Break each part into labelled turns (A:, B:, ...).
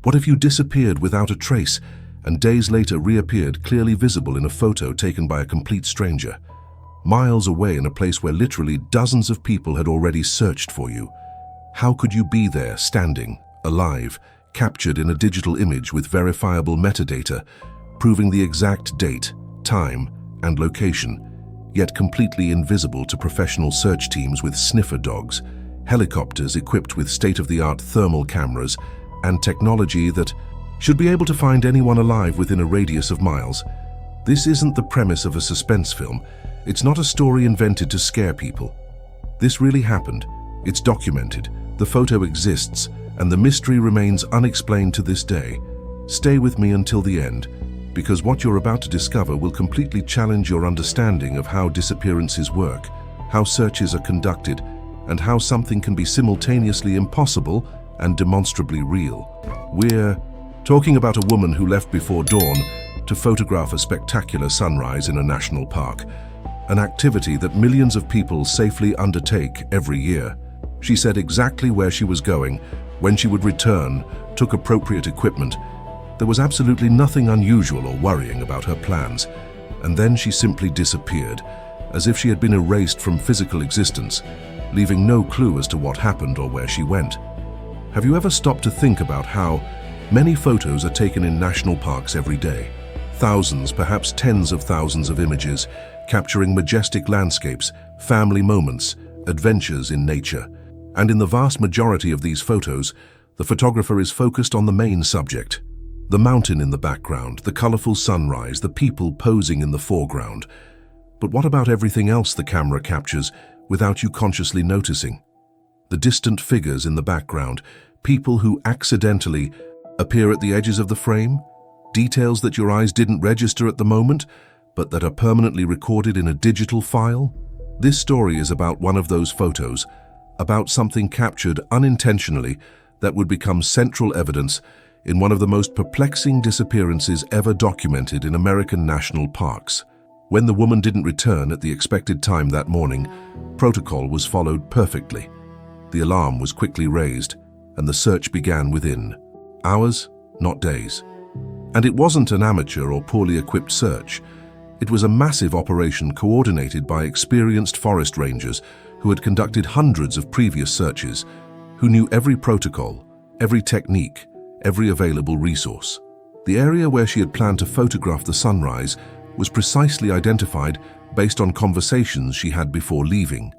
A: What if you disappeared without a trace and days later reappeared clearly visible in a photo taken by a complete stranger, miles away in a place where literally dozens of people had already searched for you? How could you be there, standing, alive, captured in a digital image with verifiable metadata, proving the exact date, time, and location, yet completely invisible to professional search teams with sniffer dogs, helicopters equipped with state-of-the-art thermal cameras, and technology that should be able to find anyone alive within a radius of miles? This isn't the premise of a suspense film. It's not a story invented to scare people. This really happened. It's documented. The photo exists, and the mystery remains unexplained to this day. Stay with me until the end, because what you're about to discover will completely challenge your understanding of how disappearances work, how searches are conducted, and how something can be simultaneously impossible and demonstrably real. We're talking about a woman who left before dawn to photograph a spectacular sunrise in a national park, an activity that millions of people safely undertake every year. She said exactly where she was going, when she would return, took appropriate equipment. There was absolutely nothing unusual or worrying about her plans, and then she simply disappeared, as if she had been erased from physical existence, leaving no clue as to what happened or where she went. Have you ever stopped to think about how many photos are taken in national parks every day? Thousands, perhaps tens of thousands of images, capturing majestic landscapes, family moments, adventures in nature. And in the vast majority of these photos, the photographer is focused on the main subject. The mountain in the background, the colorful sunrise, the people posing in the foreground. But what about everything else the camera captures without you consciously noticing? The distant figures in the background, people who accidentally appear at the edges of the frame, details that your eyes didn't register at the moment, but that are permanently recorded in a digital file? This story is about one of those photos, about something captured unintentionally that would become central evidence in one of the most perplexing disappearances ever documented in American national parks. When the woman didn't return at the expected time that morning, protocol was followed perfectly. The alarm was quickly raised, and the search began within hours, not days. And it wasn't an amateur or poorly equipped search. It was a massive operation coordinated by experienced forest rangers who had conducted hundreds of previous searches, who knew every protocol, every technique, every available resource. The area where she had planned to photograph the sunrise was precisely identified based on conversations she had before leaving.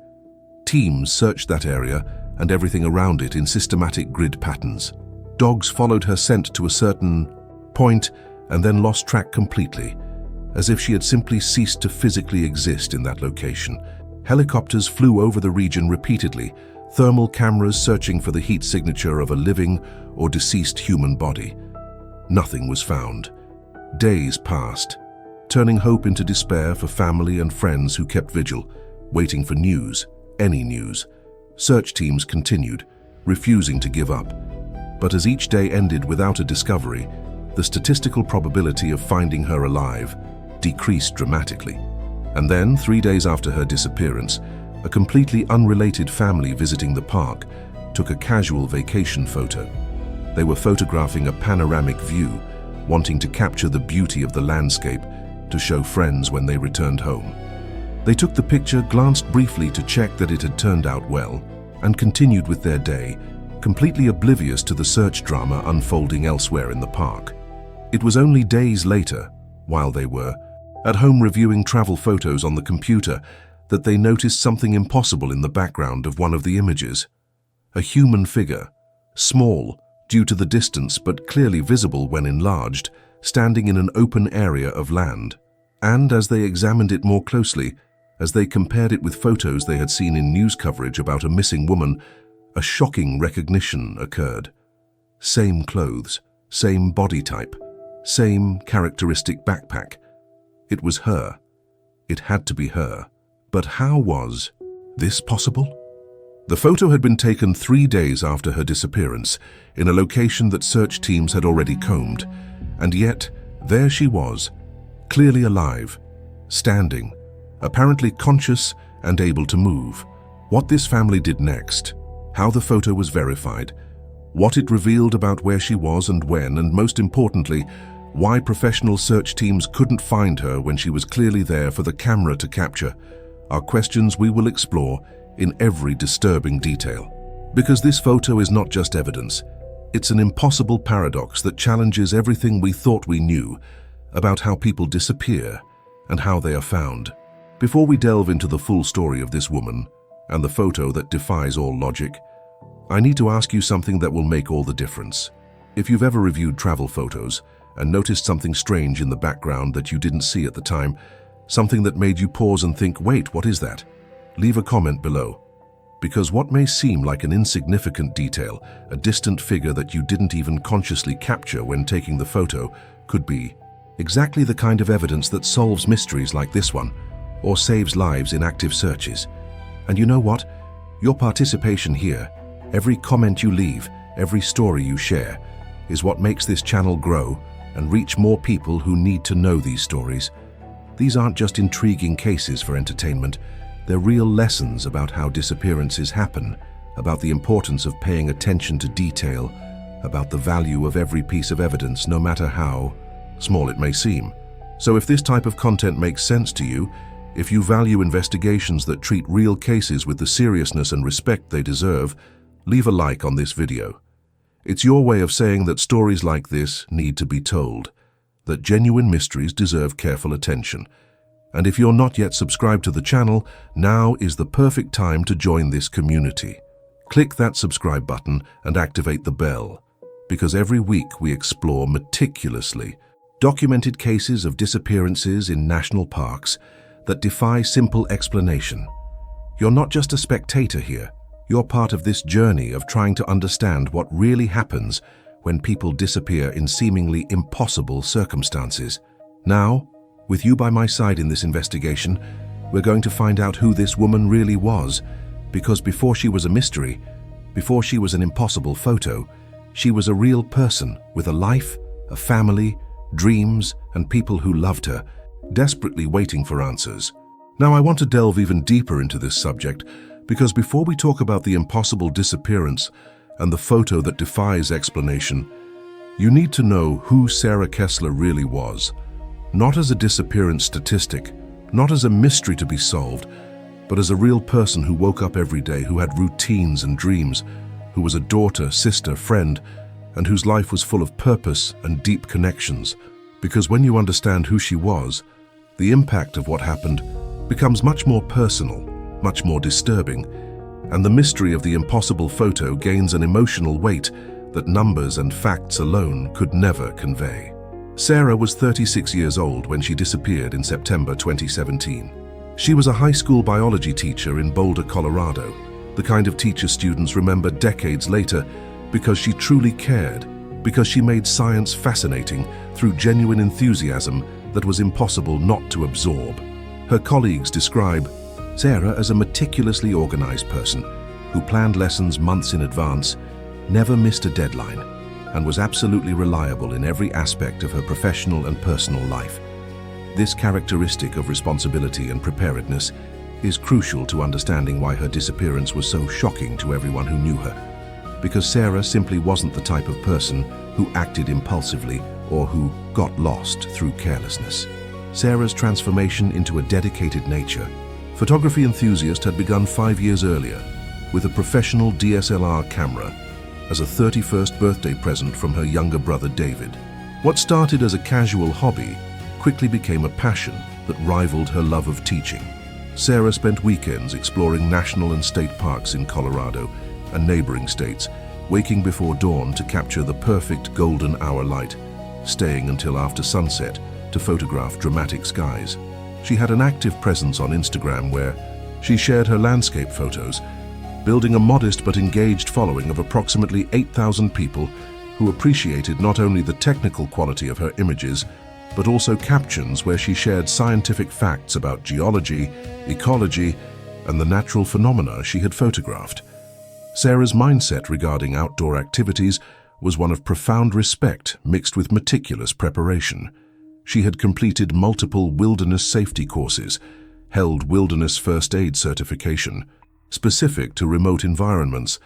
A: Teams searched that area and everything around it in systematic grid patterns. Dogs followed her scent to a certain point and then lost track completely, as if she had simply ceased to physically exist in that location. Helicopters flew over the region repeatedly, thermal cameras searching for the heat signature of a living or deceased human body. Nothing was found. Days passed, turning hope into despair for family and friends who kept vigil, waiting for news, any news. Search teams continued, refusing to give up. But as each day ended without a discovery, the statistical probability of finding her alive decreased dramatically. And then, 3 days after her disappearance, a completely unrelated family visiting the park took a casual vacation photo. They were photographing a panoramic view, wanting to capture the beauty of the landscape to show friends when they returned home. They took the picture, glanced briefly to check that it had turned out well, and continued with their day, completely oblivious to the search drama unfolding elsewhere in the park. It was only days later, while they were at home reviewing travel photos on the computer, that they noticed something impossible in the background of one of the images. A human figure, small due to the distance but clearly visible when enlarged, standing in an open area of land. And as they examined it more closely, as they compared it with photos they had seen in news coverage about a missing woman, a shocking recognition occurred. Same clothes, same body type, same characteristic backpack. It was her. It had to be her. But how was this possible? The photo had been taken 3 days after her disappearance, in a location that search teams had already combed, and yet there she was, clearly alive, standing, apparently conscious and able to move. What this family did next, how the photo was verified, what it revealed about where she was and when, and most importantly, why professional search teams couldn't find her when she was clearly there for the camera to capture, are questions we will explore in every disturbing detail. Because this photo is not just evidence, it's an impossible paradox that challenges everything we thought we knew about how people disappear and how they are found. Before we delve into the full story of this woman and the photo that defies all logic, I need to ask you something that will make all the difference. If you've ever reviewed travel photos and noticed something strange in the background that you didn't see at the time, something that made you pause and think, wait, what is that? Leave a comment below. Because what may seem like an insignificant detail, a distant figure that you didn't even consciously capture when taking the photo, could be exactly the kind of evidence that solves mysteries like this one, or saves lives in active searches. And you know what? Your participation here, every comment you leave, every story you share, is what makes this channel grow and reach more people who need to know these stories. These aren't just intriguing cases for entertainment. They're real lessons about how disappearances happen, about the importance of paying attention to detail, about the value of every piece of evidence, no matter how small it may seem. So if this type of content makes sense to you, if you value investigations that treat real cases with the seriousness and respect they deserve, leave a like on this video. It's your way of saying that stories like this need to be told, that genuine mysteries deserve careful attention. And if you're not yet subscribed to the channel, now is the perfect time to join this community. Click that subscribe button and activate the bell, because every week we explore meticulously documented cases of disappearances in national parks that defy simple explanation. You're not just a spectator here. You're part of this journey of trying to understand what really happens when people disappear in seemingly impossible circumstances. Now, with you by my side in this investigation, we're going to find out who this woman really was, because before she was a mystery, before she was an impossible photo, she was a real person with a life, a family, dreams, and people who loved her, desperately waiting for answers. Now I want to delve even deeper into this subject, because before we talk about the impossible disappearance and the photo that defies explanation, you need to know who Sarah Kessler really was. Not as a disappearance statistic, not as a mystery to be solved, but as a real person who woke up every day, who had routines and dreams, who was a daughter, sister, friend, and whose life was full of purpose and deep connections. Because when you understand who she was, the impact of what happened becomes much more personal, much more disturbing, and the mystery of the impossible photo gains an emotional weight that numbers and facts alone could never convey. Sarah was 36 years old when she disappeared in September 2017. She was a high school biology teacher in Boulder, Colorado, the kind of teacher students remember decades later because she truly cared, because she made science fascinating through genuine enthusiasm that was impossible not to absorb. Her colleagues describe Sarah as a meticulously organized person who planned lessons months in advance, never missed a deadline, and was absolutely reliable in every aspect of her professional and personal life. This characteristic of responsibility and preparedness is crucial to understanding why her disappearance was so shocking to everyone who knew her. Because Sarah simply wasn't the type of person who acted impulsively or who got lost through carelessness. Sarah's transformation into a dedicated nature photography enthusiast had begun 5 years earlier with a professional DSLR camera as a 31st birthday present from her younger brother David. What started as a casual hobby quickly became a passion that rivaled her love of teaching. Sarah spent weekends exploring national and state parks in Colorado and neighboring states, waking before dawn to capture the perfect golden hour light, staying until after sunset to photograph dramatic skies. She had an active presence on Instagram where she shared her landscape photos, building a modest but engaged following of approximately 8,000 people who appreciated not only the technical quality of her images, but also captions where she shared scientific facts about geology, ecology, and the natural phenomena she had photographed. Sarah's mindset regarding outdoor activities was one of profound respect mixed with meticulous preparation. She had completed multiple wilderness safety courses, held wilderness first aid certification, specific to remote environments,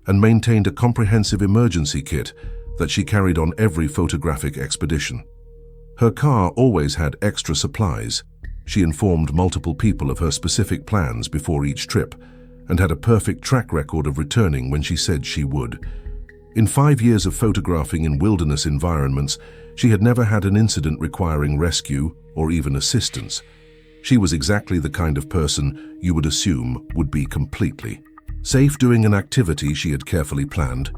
A: and maintained a comprehensive emergency kit that she carried on every photographic expedition. Her car always had extra supplies. She informed multiple people of her specific plans before each trip and had a perfect track record of returning when she said she would. In 5 years of photographing in wilderness environments, she had never had an incident requiring rescue or even assistance. She was exactly the kind of person you would assume would be completely safe doing an activity she had carefully planned.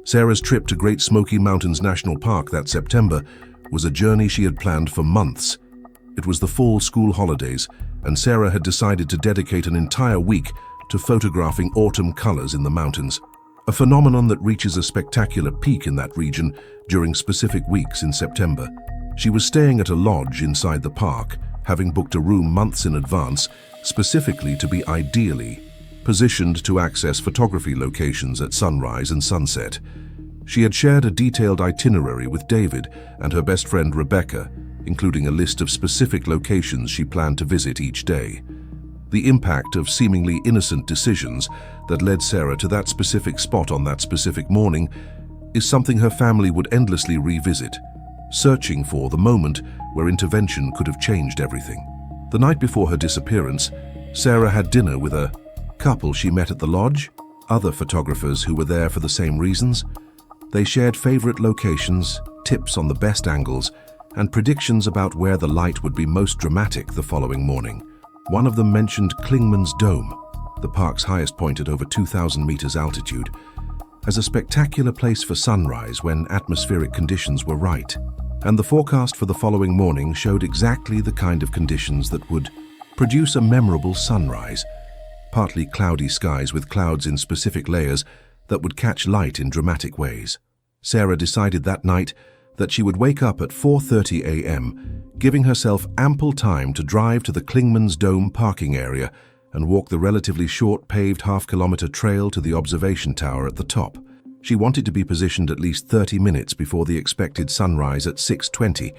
A: Sarah's trip to Great Smoky Mountains National Park that September was a journey she had planned for months. It was the fall school holidays, and Sarah had decided to dedicate an entire week to photographing autumn colors in the mountains, a phenomenon that reaches a spectacular peak in that region during specific weeks in September. She was staying at a lodge inside the park, having booked a room months in advance, specifically to be ideally positioned to access photography locations at sunrise and sunset. She had shared a detailed itinerary with David and her best friend Rebecca, including a list of specific locations she planned to visit each day. The impact of seemingly innocent decisions that led Sarah to that specific spot on that specific morning is something her family would endlessly revisit, searching for the moment where intervention could have changed everything. The night before her disappearance, Sarah had dinner with a couple she met at the lodge, other photographers who were there for the same reasons. They shared favorite locations, tips on the best angles, and predictions about where the light would be most dramatic the following morning. One of them mentioned Klingman's Dome, the park's highest point at over 2,000 meters altitude, as a spectacular place for sunrise when atmospheric conditions were right. And the forecast for the following morning showed exactly the kind of conditions that would produce a memorable sunrise. Partly cloudy skies with clouds in specific layers that would catch light in dramatic ways. Sarah decided that night that she would wake up at 4:30 a.m., giving herself ample time to drive to the Klingman's Dome parking area and walk the relatively short paved half-kilometer trail to the observation tower at the top. She wanted to be positioned at least 30 minutes before the expected sunrise at 6:20,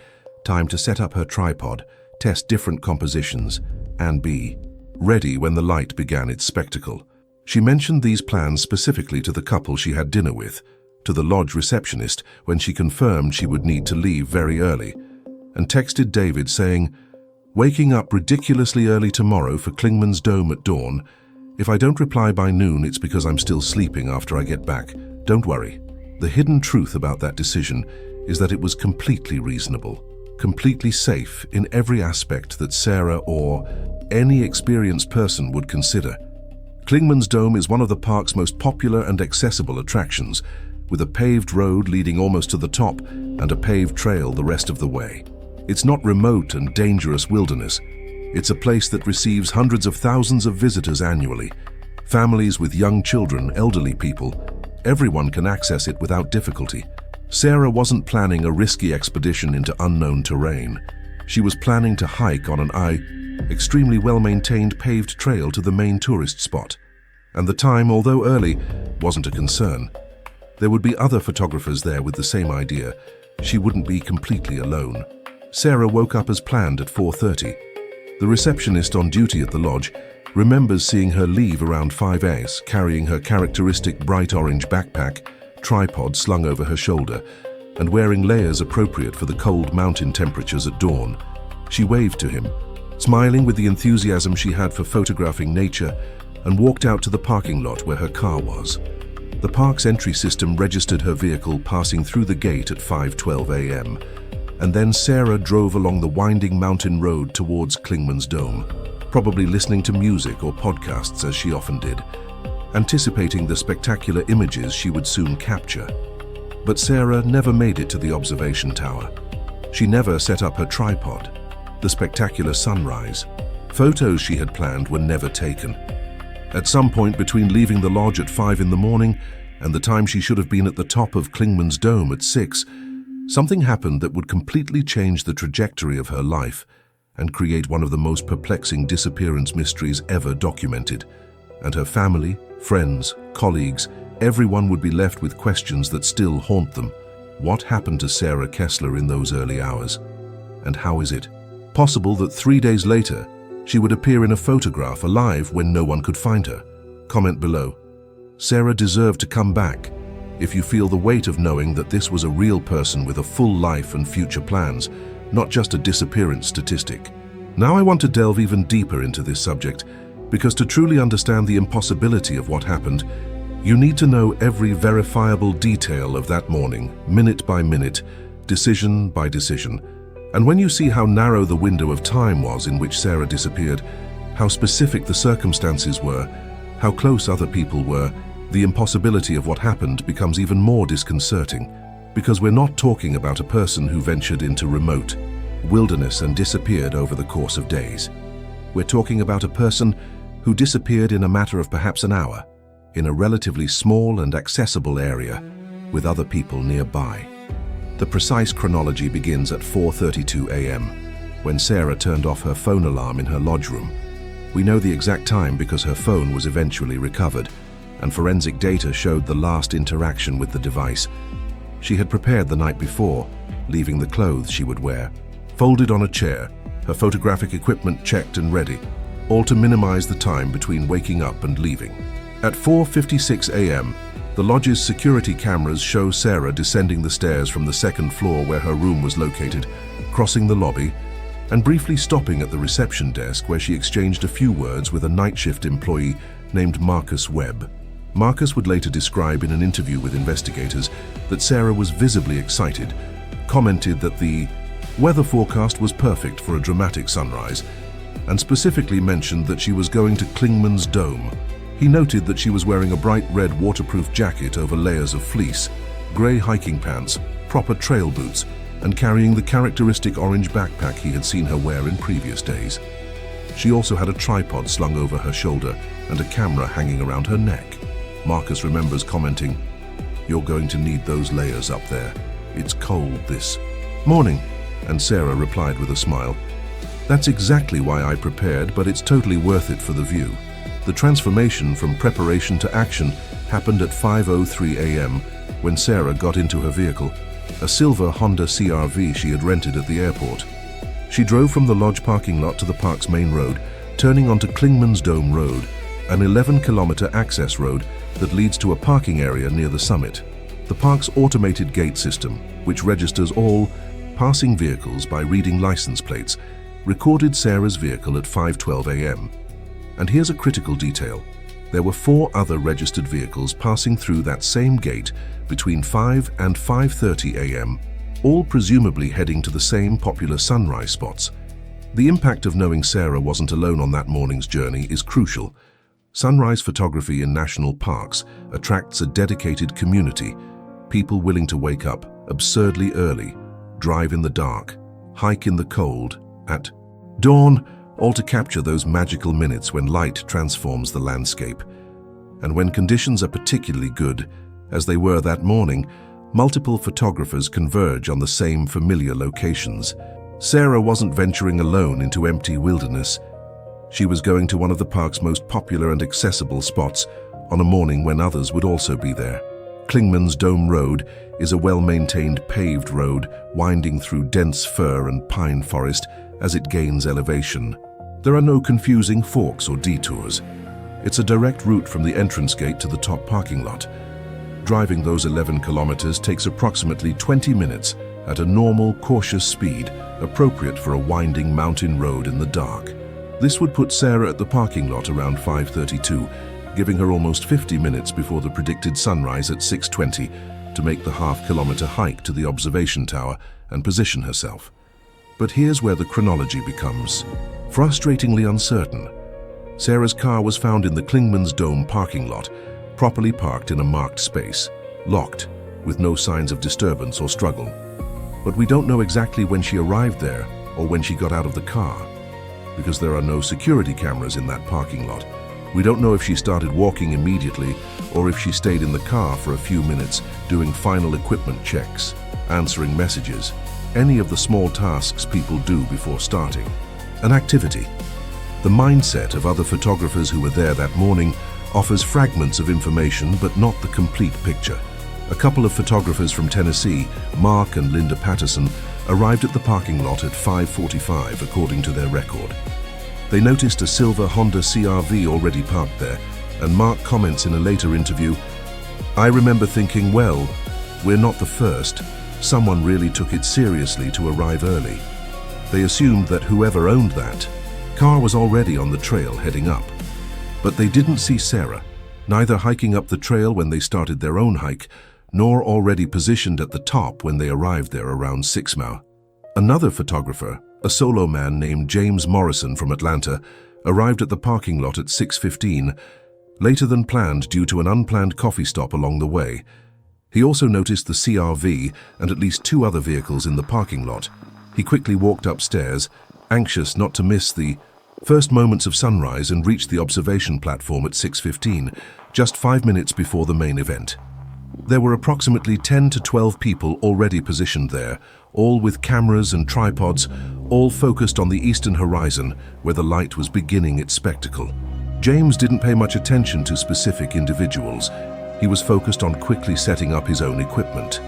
A: time to set up her tripod, test different compositions, and be ready when the light began its spectacle. She mentioned these plans specifically to the couple she had dinner with, to the lodge receptionist when she confirmed she would need to leave very early, and texted David saying, "Waking up ridiculously early tomorrow for Klingman's Dome at dawn. If I don't reply by noon, it's because I'm still sleeping after I get back. Don't worry." The hidden truth about that decision is that it was completely reasonable, completely safe in every aspect that Sarah or any experienced person would consider. Klingman's Dome is one of the park's most popular and accessible attractions, with a paved road leading almost to the top and a paved trail the rest of the way. It's not remote and dangerous wilderness. It's a place that receives hundreds of thousands of visitors annually. Families with young children, elderly people, everyone can access it without difficulty. Sarah wasn't planning a risky expedition into unknown terrain. She was planning to hike on an extremely well-maintained paved trail to the main tourist spot. And the time, although early, wasn't a concern. There would be other photographers there with the same idea. She wouldn't be completely alone. Sarah woke up as planned at 4:30. The receptionist on duty at the lodge remembers seeing her leave around 5 carrying her characteristic bright orange backpack, tripod slung over her shoulder, and wearing layers appropriate for the cold mountain temperatures at dawn. She waved to him, smiling with the enthusiasm she had for photographing nature, and walked out to the parking lot where her car was. The park's entry system registered her vehicle passing through the gate at 5:12 a.m., and then Sarah drove along the winding mountain road towards Klingman's Dome, probably listening to music or podcasts as she often did, anticipating the spectacular images she would soon capture. But Sarah never made it to the observation tower. She never set up her tripod. The spectacular sunrise, photos she had planned were never taken. At some point between leaving the lodge at 5 in the morning and the time she should have been at the top of Klingman's Dome at 6, something happened that would completely change the trajectory of her life and create one of the most perplexing disappearance mysteries ever documented. And her family, friends, colleagues, everyone would be left with questions that still haunt them. What happened to Sarah Kessler in those early hours? And how is it possible that 3 days later, she would appear in a photograph alive when no one could find her? Comment below. Sarah deserved to come back. If you feel the weight of knowing that this was a real person with a full life and future plans, not just a disappearance statistic. Now I want to delve even deeper into this subject, because to truly understand the impossibility of what happened, you need to know every verifiable detail of that morning, minute by minute, decision by decision. And when you see how narrow the window of time was in which Sarah disappeared, how specific the circumstances were, how close other people were, the impossibility of what happened becomes even more disconcerting, because we're not talking about a person who ventured into remote wilderness and disappeared over the course of days. We're talking about a person who disappeared in a matter of perhaps an hour, in a relatively small and accessible area, with other people nearby. The precise chronology begins at 4:32 a.m., when Sarah turned off her phone alarm in her lodge room. We know the exact time because her phone was eventually recovered, and forensic data showed the last interaction with the device. She had prepared the night before, leaving the clothes she would wear, folded on a chair, her photographic equipment checked and ready, all to minimize the time between waking up and leaving. At 4:56 a.m., the lodge's security cameras show Sarah descending the stairs from the second floor where her room was located, crossing the lobby, and briefly stopping at the reception desk where she exchanged a few words with a night shift employee named Marcus Webb. Marcus would later describe in an interview with investigators that Sarah was visibly excited, commented that the weather forecast was perfect for a dramatic sunrise, and specifically mentioned that she was going to Klingman's Dome. He noted that she was wearing a bright red waterproof jacket over layers of fleece, grey hiking pants, proper trail boots, and carrying the characteristic orange backpack he had seen her wear in previous days. She also had a tripod slung over her shoulder and a camera hanging around her neck. Marcus remembers commenting, "You're going to need those layers up there. It's cold this morning." And Sarah replied with a smile, "That's exactly why I prepared, but it's totally worth it for the view." The transformation from preparation to action happened at 5:03 a.m. when Sarah got into her vehicle, a silver Honda CR-V she had rented at the airport. She drove from the lodge parking lot to the park's main road, turning onto Klingman's Dome Road, an 11-kilometer access road that leads to a parking area near the summit. The park's automated gate system, which registers all passing vehicles by reading license plates, recorded Sarah's vehicle at 5:12 a.m. And here's a critical detail. There were 4 other registered vehicles passing through that same gate between 5 and 5:30 a.m., all presumably heading to the same popular sunrise spots. The impact of knowing Sarah wasn't alone on that morning's journey is crucial. Sunrise photography in national parks attracts a dedicated community, people willing to wake up absurdly early, drive in the dark, hike in the cold, at dawn, all to capture those magical minutes when light transforms the landscape. And when conditions are particularly good, as they were that morning, multiple photographers converge on the same familiar locations. Sarah wasn't venturing alone into empty wilderness. She was going to one of the park's most popular and accessible spots on a morning when others would also be there. Klingman's Dome Road is a well-maintained paved road winding through dense fir and pine forest as it gains elevation. There are no confusing forks or detours. It's a direct route from the entrance gate to the top parking lot. Driving those 11 kilometers takes approximately 20 minutes at a normal, cautious speed appropriate for a winding mountain road in the dark. This would put Sarah at the parking lot around 5:32, giving her almost 50 minutes before the predicted sunrise at 6:20 to make the half-kilometer hike to the observation tower and position herself. But here's where the chronology becomes frustratingly uncertain. Sarah's car was found in the Klingman's Dome parking lot, properly parked in a marked space, locked, with no signs of disturbance or struggle. But we don't know exactly when she arrived there or when she got out of the car, because there are no security cameras in that parking lot. We don't know if she started walking immediately or if she stayed in the car for a few minutes doing final equipment checks, answering messages, any of the small tasks people do before starting an activity. The mindset of other photographers who were there that morning offers fragments of information but not the complete picture. A couple of photographers from Tennessee, Mark and Linda Patterson, arrived at the parking lot at 5:45 according to their record. They noticed a silver Honda CR-V already parked there, and Mark comments in a later interview, "I remember thinking, well, we're not the first. Someone really took it seriously to arrive early." They assumed that whoever owned that car was already on the trail heading up. But they didn't see Sarah, neither hiking up the trail when they started their own hike, nor already positioned at the top when they arrived there around 6 Mile. Another photographer, a solo man named James Morrison from Atlanta, arrived at the parking lot at 6:15, later than planned due to an unplanned coffee stop along the way. He also noticed the CRV and at least 2 other vehicles in the parking lot. He quickly walked upstairs, anxious not to miss the first moments of sunrise, and reached the observation platform at 6:15, just 5 minutes before the main event. There were approximately 10 to 12 people already positioned there, all with cameras and tripods, all focused on the eastern horizon where the light was beginning its spectacle. James didn't pay much attention to specific individuals. He was focused on quickly setting up his own equipment.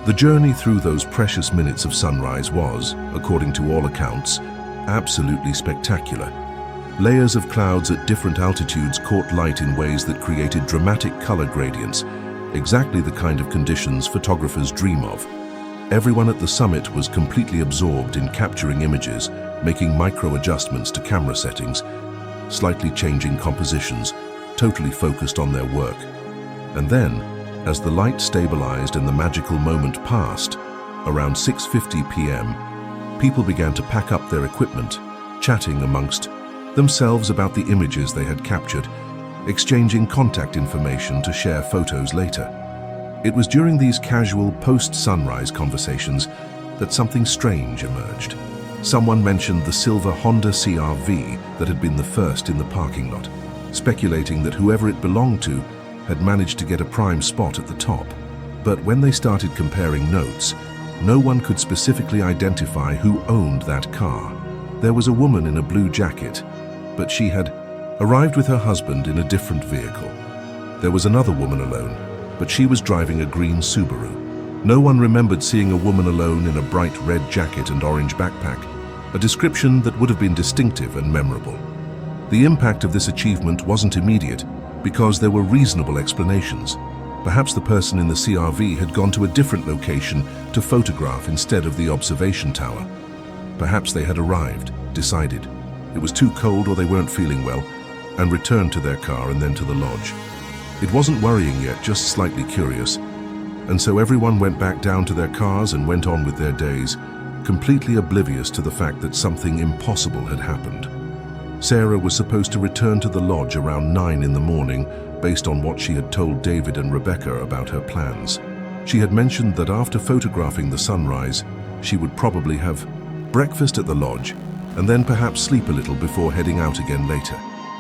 A: The journey through those precious minutes of sunrise was, according to all accounts, absolutely spectacular. Layers of clouds at different altitudes caught light in ways that created dramatic color gradients, exactly the kind of conditions photographers dream of. Everyone at the summit was completely absorbed in capturing images, making micro adjustments to camera settings, slightly changing compositions, totally focused on their work. And then, as the light stabilized and the magical moment passed, around 6:50 p.m., people began to pack up their equipment, chatting amongst themselves about the images they had captured, exchanging contact information to share photos later. It was during these casual post-sunrise conversations that something strange emerged. Someone mentioned the silver Honda CR-V that had been the first in the parking lot, speculating that whoever it belonged to had managed to get a prime spot at the top. But when they started comparing notes, no one could specifically identify who owned that car. There was a woman in a blue jacket, but she had arrived with her husband in a different vehicle. There was another woman alone, but she was driving a green Subaru. No one remembered seeing a woman alone in a bright red jacket and orange backpack, a description that would have been distinctive and memorable. The impact of this achievement wasn't immediate because there were reasonable explanations. Perhaps the person in the CRV had gone to a different location to photograph instead of the observation tower. Perhaps they had arrived, decided it was too cold or they weren't feeling well, and returned to their car and then to the lodge. It wasn't worrying yet, just slightly curious. And so everyone went back down to their cars and went on with their days, completely oblivious to the fact that something impossible had happened. Sarah was supposed to return to the lodge around 9 in the morning, based on what she had told David and Rebecca about her plans. She had mentioned that after photographing the sunrise, she would probably have breakfast at the lodge and then perhaps sleep a little before heading out again later.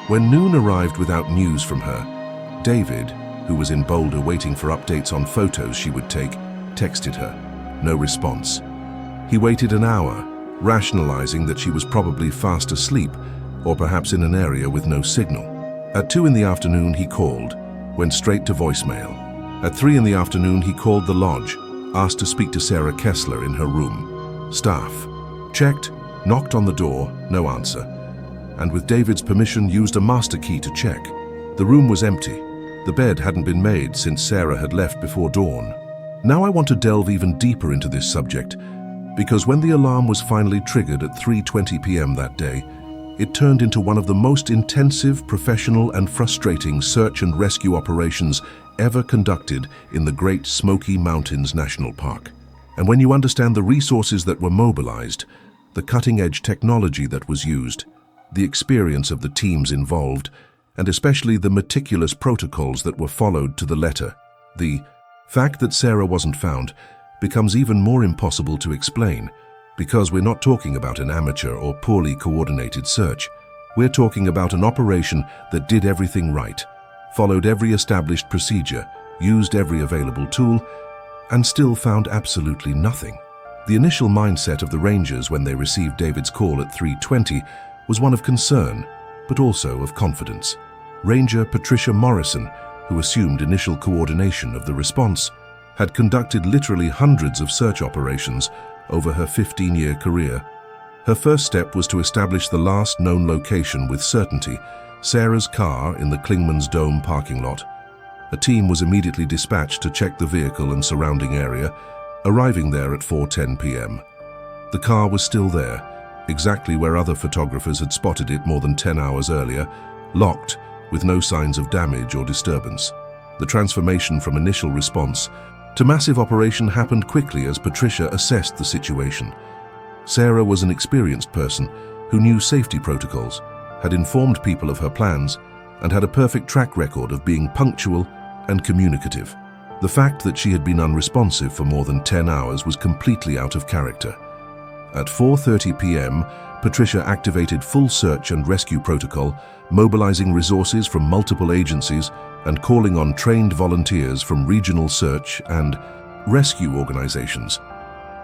A: When noon arrived without news from her, David, who was in Boulder waiting for updates on photos she would take, texted her. No response. He waited an hour, rationalizing that she was probably fast asleep or perhaps in an area with no signal. At 2 in the afternoon he called, went straight to voicemail. At 3 in the afternoon he called the lodge, asked to speak to Sarah Kessler in her room. Staff checked, knocked on the door, no answer, and with David's permission used a master key to check. The room was empty. The bed hadn't been made since Sarah had left before dawn. Now I want to delve even deeper into this subject, because when the alarm was finally triggered at 3:20 p.m. that day, it turned into one of the most intensive, professional, and frustrating search and rescue operations ever conducted in the Great Smoky Mountains National Park. And when you understand the resources that were mobilized, the cutting-edge technology that was used, the experience of the teams involved, and especially the meticulous protocols that were followed to the letter, the fact that Sarah wasn't found becomes even more impossible to explain, because we're not talking about an amateur or poorly coordinated search. We're talking about an operation that did everything right, followed every established procedure, used every available tool, and still found absolutely nothing. The initial mindset of the Rangers when they received David's call at 3:20 was one of concern, but also of confidence. Ranger Patricia Morrison, who assumed initial coordination of the response, had conducted literally hundreds of search operations over her 15-year career. Her first step was to establish the last known location with certainty, Sarah's car in the Klingman's Dome parking lot. A team was immediately dispatched to check the vehicle and surrounding area, arriving there at 4:10 p.m. The car was still there, exactly where other photographers had spotted it more than 10 hours earlier, locked, with no signs of damage or disturbance. The transformation from initial response to massive operation happened quickly as Patricia assessed the situation. Sarah was an experienced person who knew safety protocols, had informed people of her plans, and had a perfect track record of being punctual and communicative. The fact that she had been unresponsive for more than 10 hours was completely out of character. At 4:30 p.m., Patricia activated full search and rescue protocol, mobilizing resources from multiple agencies and calling on trained volunteers from regional search and rescue organizations.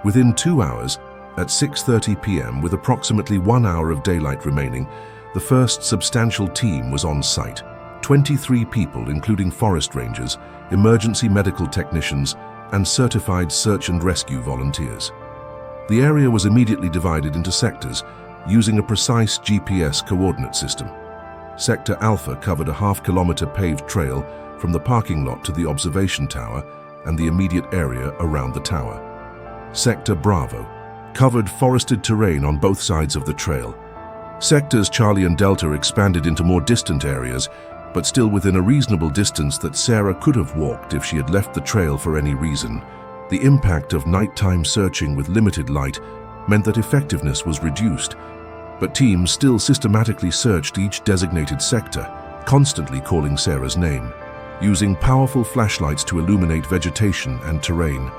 A: Within 2 hours, at 6:30 p.m., with approximately 1 hour of daylight remaining, the first substantial team was on site. 23 people, including forest rangers, emergency medical technicians, and certified search and rescue volunteers. The area was immediately divided into sectors, using a precise GPS coordinate system. Sector Alpha covered a half-kilometer paved trail from the parking lot to the observation tower and the immediate area around the tower. Sector Bravo covered forested terrain on both sides of the trail. Sectors Charlie and Delta expanded into more distant areas, but still within a reasonable distance that Sarah could have walked if she had left the trail for any reason. The impact of nighttime searching with limited light meant that effectiveness was reduced, but teams still systematically searched each designated sector, constantly calling Sarah's name, using powerful flashlights to illuminate vegetation and terrain.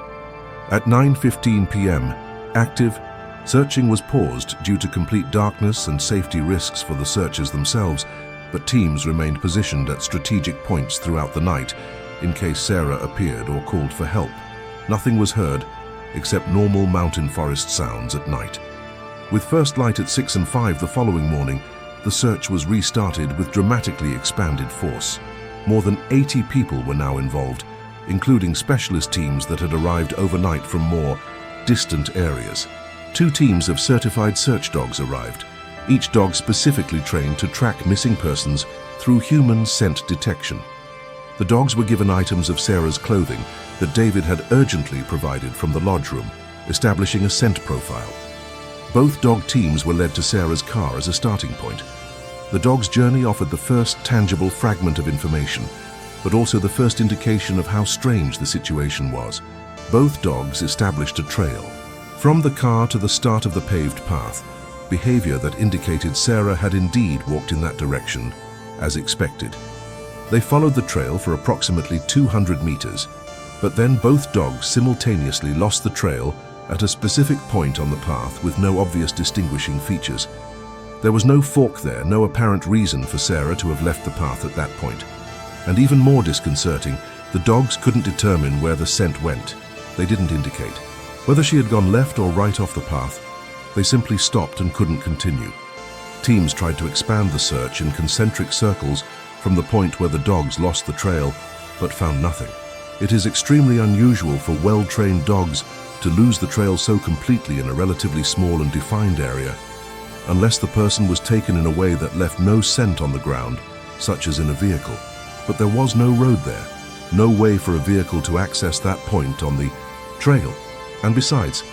A: At 9:15 p.m., active searching was paused due to complete darkness and safety risks for the searchers themselves, but teams remained positioned at strategic points throughout the night in case Sarah appeared or called for help. Nothing was heard except normal mountain forest sounds at night. With first light at 6:05 the following morning, the search was restarted with dramatically expanded force. More than 80 people were now involved, including specialist teams that had arrived overnight from more distant areas. 2 teams of certified search dogs arrived, each dog specifically trained to track missing persons through human scent detection. The dogs were given items of Sarah's clothing that David had urgently provided from the lodge room, establishing a scent profile. Both dog teams were led to Sarah's car as a starting point. The dog's journey offered the first tangible fragment of information, but also the first indication of how strange the situation was. Both dogs established a trail. From the car to the start of the paved path, behavior that indicated Sarah had indeed walked in that direction, as expected. They followed the trail for approximately 200 meters, but then both dogs simultaneously lost the trail at a specific point on the path with no obvious distinguishing features. There was no fork there, no apparent reason for Sarah to have left the path at that point. And even more disconcerting, the dogs couldn't determine where the scent went. They didn't indicate. Whether she had gone left or right off the path, they simply stopped and couldn't continue. Teams tried to expand the search in concentric circles from the point where the dogs lost the trail, but found nothing. It is extremely unusual for well-trained dogs to lose the trail so completely in a relatively small and defined area, unless the person was taken in a way that left no scent on the ground, such as in a vehicle. But there was no road there, no way for a vehicle to access that point on the trail. And besides,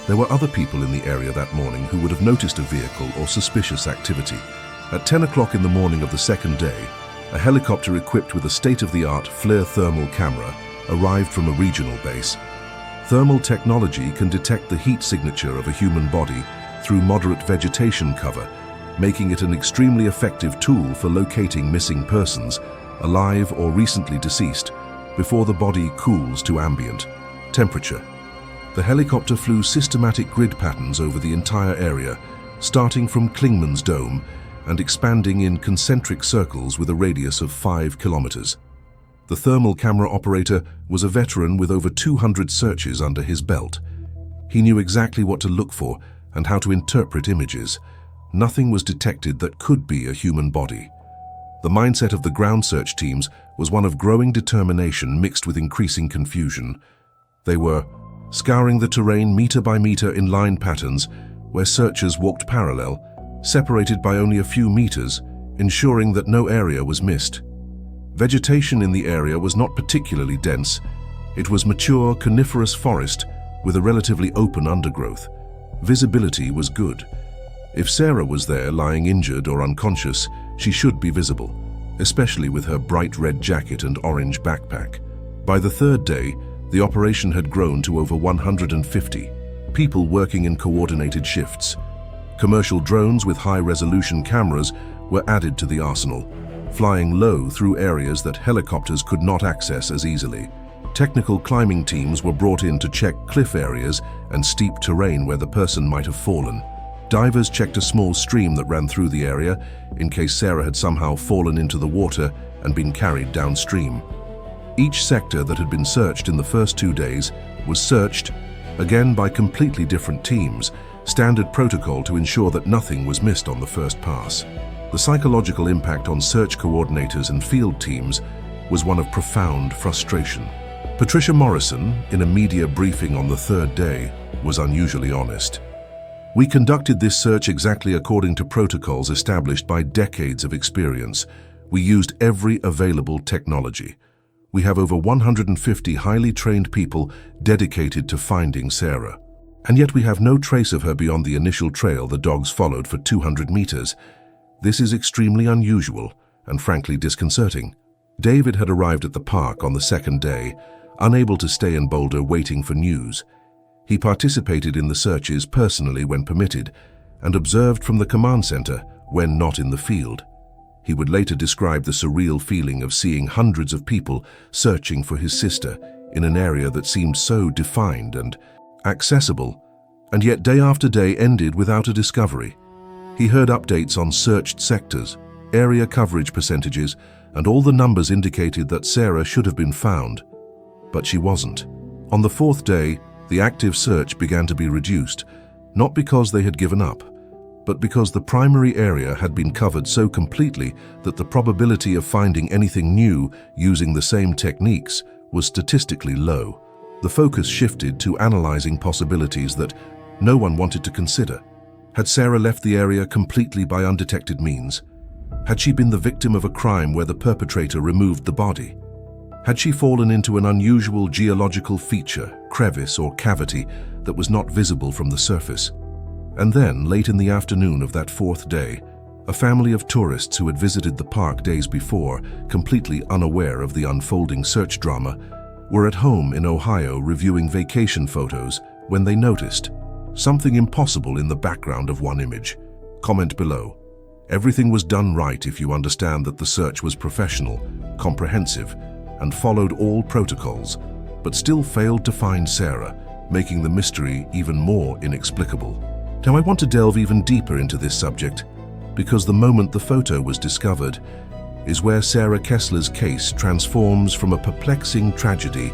A: there were other people in the area that morning who would have noticed a vehicle or suspicious activity. At 10 o'clock in the morning of the second day, a helicopter equipped with a state-of-the-art FLIR thermal camera arrived from a regional base. Thermal technology can detect the heat signature of a human body through moderate vegetation cover, making it an extremely effective tool for locating missing persons, alive or recently deceased, before the body cools to ambient temperature. The helicopter flew systematic grid patterns over the entire area, starting from Klingman's Dome and expanding in concentric circles with a radius of 5 kilometers. The thermal camera operator was a veteran with over 200 searches under his belt. He knew exactly what to look for and how to interpret images. Nothing was detected that could be a human body. The mindset of the ground search teams was one of growing determination mixed with increasing confusion. They were scouring the terrain meter by meter in line patterns where searchers walked parallel, separated by only a few meters, ensuring that no area was missed. Vegetation in the area was not particularly dense. It was mature coniferous forest with a relatively open undergrowth. Visibility was good. If Sarah was there lying injured or unconscious, she should be visible, especially with her bright red jacket and orange backpack. By the third day, the operation had grown to over 150 people working in coordinated shifts. Commercial drones with high-resolution cameras were added to the arsenal, flying low through areas that helicopters could not access as easily. Technical climbing teams were brought in to check cliff areas and steep terrain where the person might have fallen. Divers checked a small stream that ran through the area in case Sarah had somehow fallen into the water and been carried downstream. Each sector that had been searched in the first 2 days was searched, again by completely different teams, standard protocol to ensure that nothing was missed on the first pass. The psychological impact on search coordinators and field teams was one of profound frustration. Patricia Morrison, in a media briefing on the third day, was unusually honest. "We conducted this search exactly according to protocols established by decades of experience. We used every available technology. We have over 150 highly trained people dedicated to finding Sarah. And yet we have no trace of her beyond the initial trail the dogs followed for 200 meters. This is extremely unusual and frankly disconcerting." David had arrived at the park on the second day, unable to stay in Boulder waiting for news. He participated in the searches personally when permitted and observed from the command center when not in the field. He would later describe the surreal feeling of seeing hundreds of people searching for his sister in an area that seemed so defined and accessible, and yet day after day ended without a discovery. He heard updates on searched sectors, area coverage percentages, and all the numbers indicated that Sarah should have been found. But she wasn't. On the fourth day, the active search began to be reduced, not because they had given up, but because the primary area had been covered so completely that the probability of finding anything new using the same techniques was statistically low. The focus shifted to analyzing possibilities that no one wanted to consider. Had Sarah left the area completely by undetected means? Had she been the victim of a crime where the perpetrator removed the body? Had she fallen into an unusual geological feature, crevice or cavity that was not visible from the surface? And then, late in the afternoon of that fourth day, a family of tourists who had visited the park days before, completely unaware of the unfolding search drama, were at home in Ohio reviewing vacation photos when they noticed something impossible in the background of one image. Comment below. Everything was done right if you understand that the search was professional, comprehensive, and followed all protocols, but still failed to find Sarah, making the mystery even more inexplicable. Now I want to delve even deeper into this subject, because the moment the photo was discovered is where Sarah Kessler's case transforms from a perplexing tragedy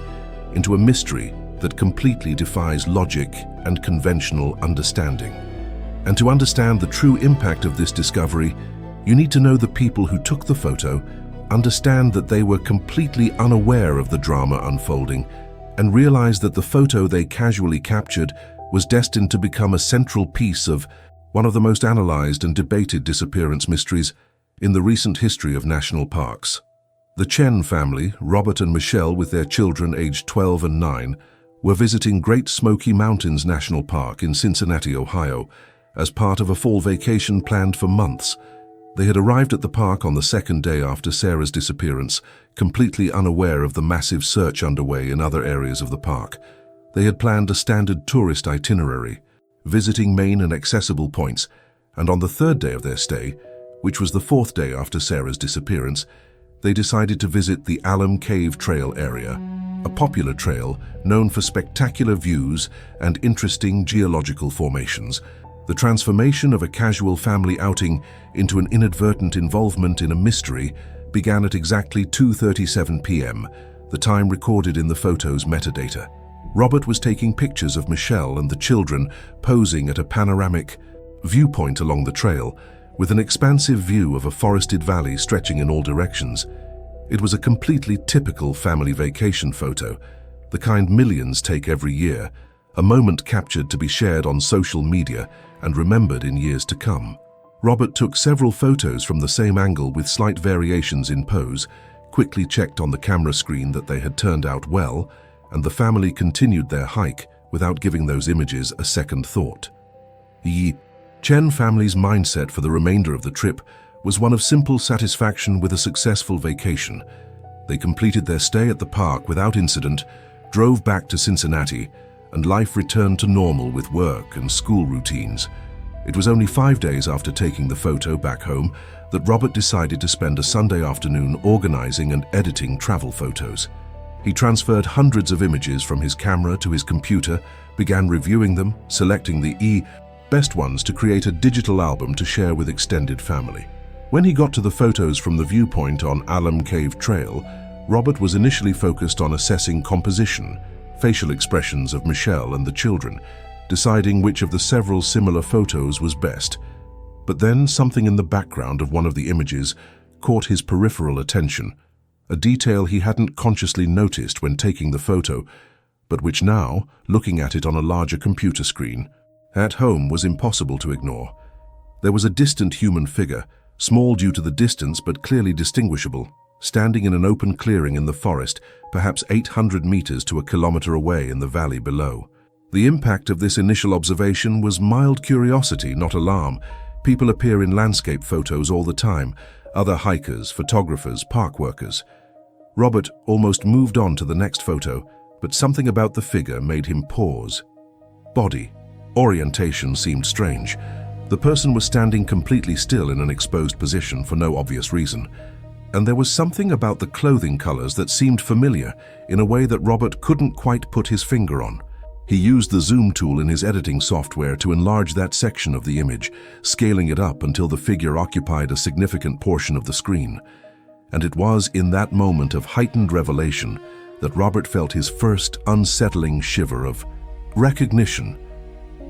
A: into a mystery that completely defies logic and conventional understanding. And to understand the true impact of this discovery, you need to know the people who took the photo, understand that they were completely unaware of the drama unfolding, and realize that the photo they casually captured was destined to become a central piece of one of the most analyzed and debated disappearance mysteries in the recent history of national parks. The Chen family, Robert and Michelle with their children aged 12 and 9, were visiting Great Smoky Mountains National Park in Cincinnati, Ohio, as part of a fall vacation planned for months. They had arrived at the park on the second day after Sarah's disappearance, completely unaware of the massive search underway in other areas of the park. They had planned a standard tourist itinerary, visiting main and accessible points, and on the third day of their stay, which was the fourth day after Sarah's disappearance, they decided to visit the Alum Cave Trail area, a popular trail known for spectacular views and interesting geological formations. The transformation of a casual family outing into an inadvertent involvement in a mystery began at exactly 2:37 p.m., the time recorded in the photo's metadata. Robert was taking pictures of Michelle and the children posing at a panoramic viewpoint along the trail, with an expansive view of a forested valley stretching in all directions. It was a completely typical family vacation photo, the kind millions take every year, a moment captured to be shared on social media and remembered in years to come. Robert took several photos from the same angle with slight variations in pose, quickly checked on the camera screen that they had turned out well, and the family continued their hike without giving those images a second thought. The Chen family's mindset for the remainder of the trip was one of simple satisfaction with a successful vacation. They completed their stay at the park without incident, drove back to Cincinnati, and life returned to normal with work and school routines. It was only 5 days after taking the photo back home that Robert decided to spend a Sunday afternoon organizing and editing travel photos. He transferred hundreds of images from his camera to his computer, began reviewing them, selecting the best ones to create a digital album to share with extended family. When he got to the photos from the viewpoint on Alum Cave Trail, Robert was initially focused on assessing composition, facial expressions of Michelle and the children, deciding which of the several similar photos was best. But then something in the background of one of the images caught his peripheral attention, a detail he hadn't consciously noticed when taking the photo, but which now, looking at it on a larger computer screen, at home was impossible to ignore. There was a distant human figure, small due to the distance but clearly distinguishable, standing in an open clearing in the forest, perhaps 800 meters to a kilometer away in the valley below. The impact of this initial observation was mild curiosity, not alarm. People appear in landscape photos all the time, other hikers, photographers, park workers. Robert almost moved on to the next photo, but something about the figure made him pause. Body, orientation seemed strange. The person was standing completely still in an exposed position for no obvious reason. And there was something about the clothing colors that seemed familiar in a way that Robert couldn't quite put his finger on. He used the zoom tool in his editing software to enlarge that section of the image, scaling it up until the figure occupied a significant portion of the screen. And it was in that moment of heightened revelation that Robert felt his first unsettling shiver of recognition.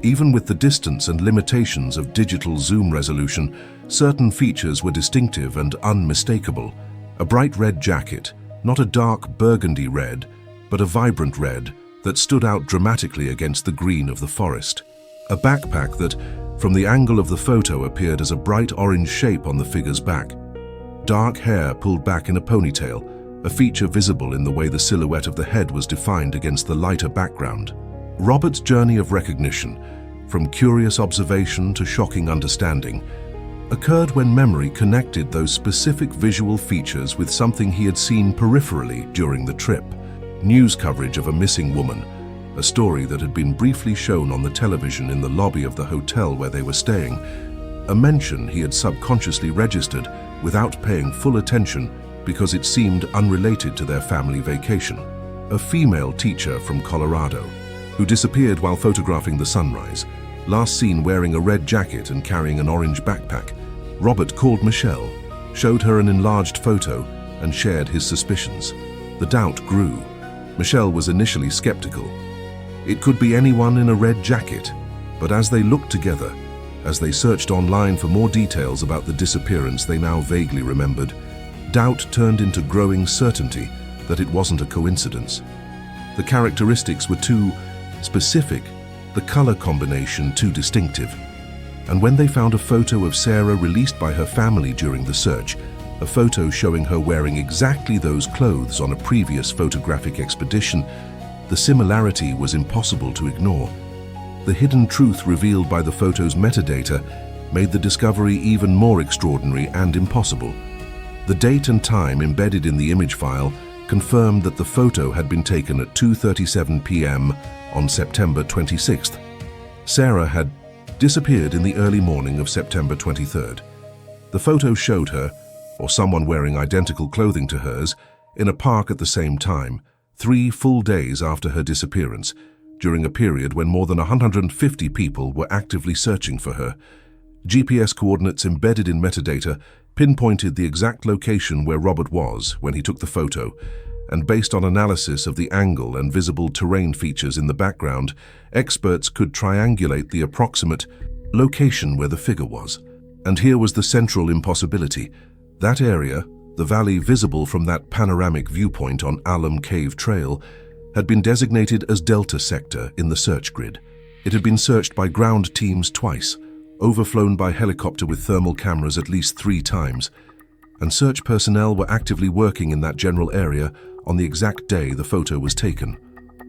A: Even with the distance and limitations of digital zoom resolution, certain features were distinctive and unmistakable. A bright red jacket, not a dark burgundy red, but a vibrant red that stood out dramatically against the green of the forest. A backpack that, from the angle of the photo, appeared as a bright orange shape on the figure's back. Dark hair pulled back in a ponytail, a feature visible in the way the silhouette of the head was defined against the lighter background. Robert's journey of recognition, from curious observation to shocking understanding, occurred when memory connected those specific visual features with something he had seen peripherally during the trip. News coverage of a missing woman, a story that had been briefly shown on the television in the lobby of the hotel where they were staying, a mention he had subconsciously registered without paying full attention because it seemed unrelated to their family vacation. A female teacher from Colorado, who disappeared while photographing the sunrise, last seen wearing a red jacket and carrying an orange backpack. Robert called Michelle, showed her an enlarged photo, and shared his suspicions. The doubt grew. Michelle was initially skeptical. It could be anyone in a red jacket, but as they looked together, as they searched online for more details about the disappearance they now vaguely remembered, doubt turned into growing certainty that it wasn't a coincidence. The characteristics were too specific, the color combination too distinctive. And when they found a photo of Sarah released by her family during the search, a photo showing her wearing exactly those clothes on a previous photographic expedition, the similarity was impossible to ignore. The hidden truth revealed by the photo's metadata made the discovery even more extraordinary and impossible. The date and time embedded in the image file confirmed that the photo had been taken at 2:37 p.m. on September 26th. Sarah had disappeared in the early morning of September 23rd. The photo showed her, or someone wearing identical clothing to hers, in a park at the same time, 3 full days after her disappearance, during a period when more than 150 people were actively searching for her. GPS coordinates embedded in metadata pinpointed the exact location where Robert was when he took the photo, and based on analysis of the angle and visible terrain features in the background, experts could triangulate the approximate location where the figure was. And here was the central impossibility. That area, the valley visible from that panoramic viewpoint on Alum Cave Trail, had been designated as Delta Sector in the search grid. It had been searched by ground teams twice, overflown by helicopter with thermal cameras at least 3 times, and search personnel were actively working in that general area on the exact day the photo was taken,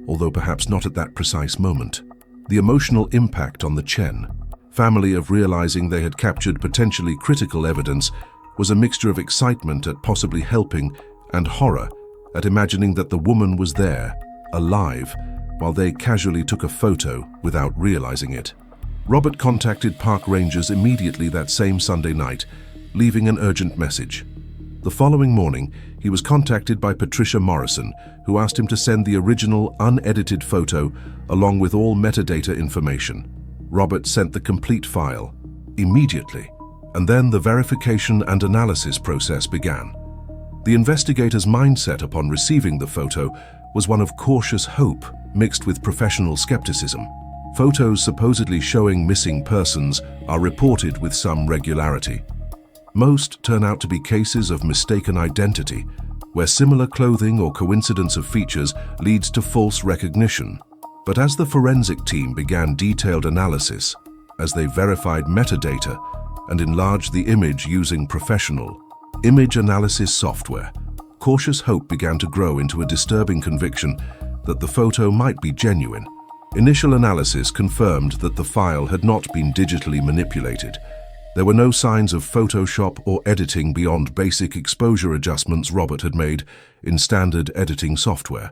A: although perhaps not at that precise moment. The emotional impact on the Chen family of realizing they had captured potentially critical evidence was a mixture of excitement at possibly helping and horror at imagining that the woman was there, alive, while they casually took a photo without realizing it. Robert contacted park rangers immediately that same Sunday night, leaving an urgent message. The following morning, he was contacted by Patricia Morrison, who asked him to send the original, unedited photo along with all metadata information. Robert sent the complete file immediately, and then the verification and analysis process began. The investigator's mindset upon receiving the photo was one of cautious hope mixed with professional skepticism. Photos supposedly showing missing persons are reported with some regularity. Most turn out to be cases of mistaken identity, where similar clothing or coincidence of features leads to false recognition. But as the forensic team began detailed analysis, as they verified metadata and enlarged the image using professional image analysis software, cautious hope began to grow into a disturbing conviction that the photo might be genuine. Initial analysis confirmed that the file had not been digitally manipulated. There were no signs of Photoshop or editing beyond basic exposure adjustments Robert had made in standard editing software.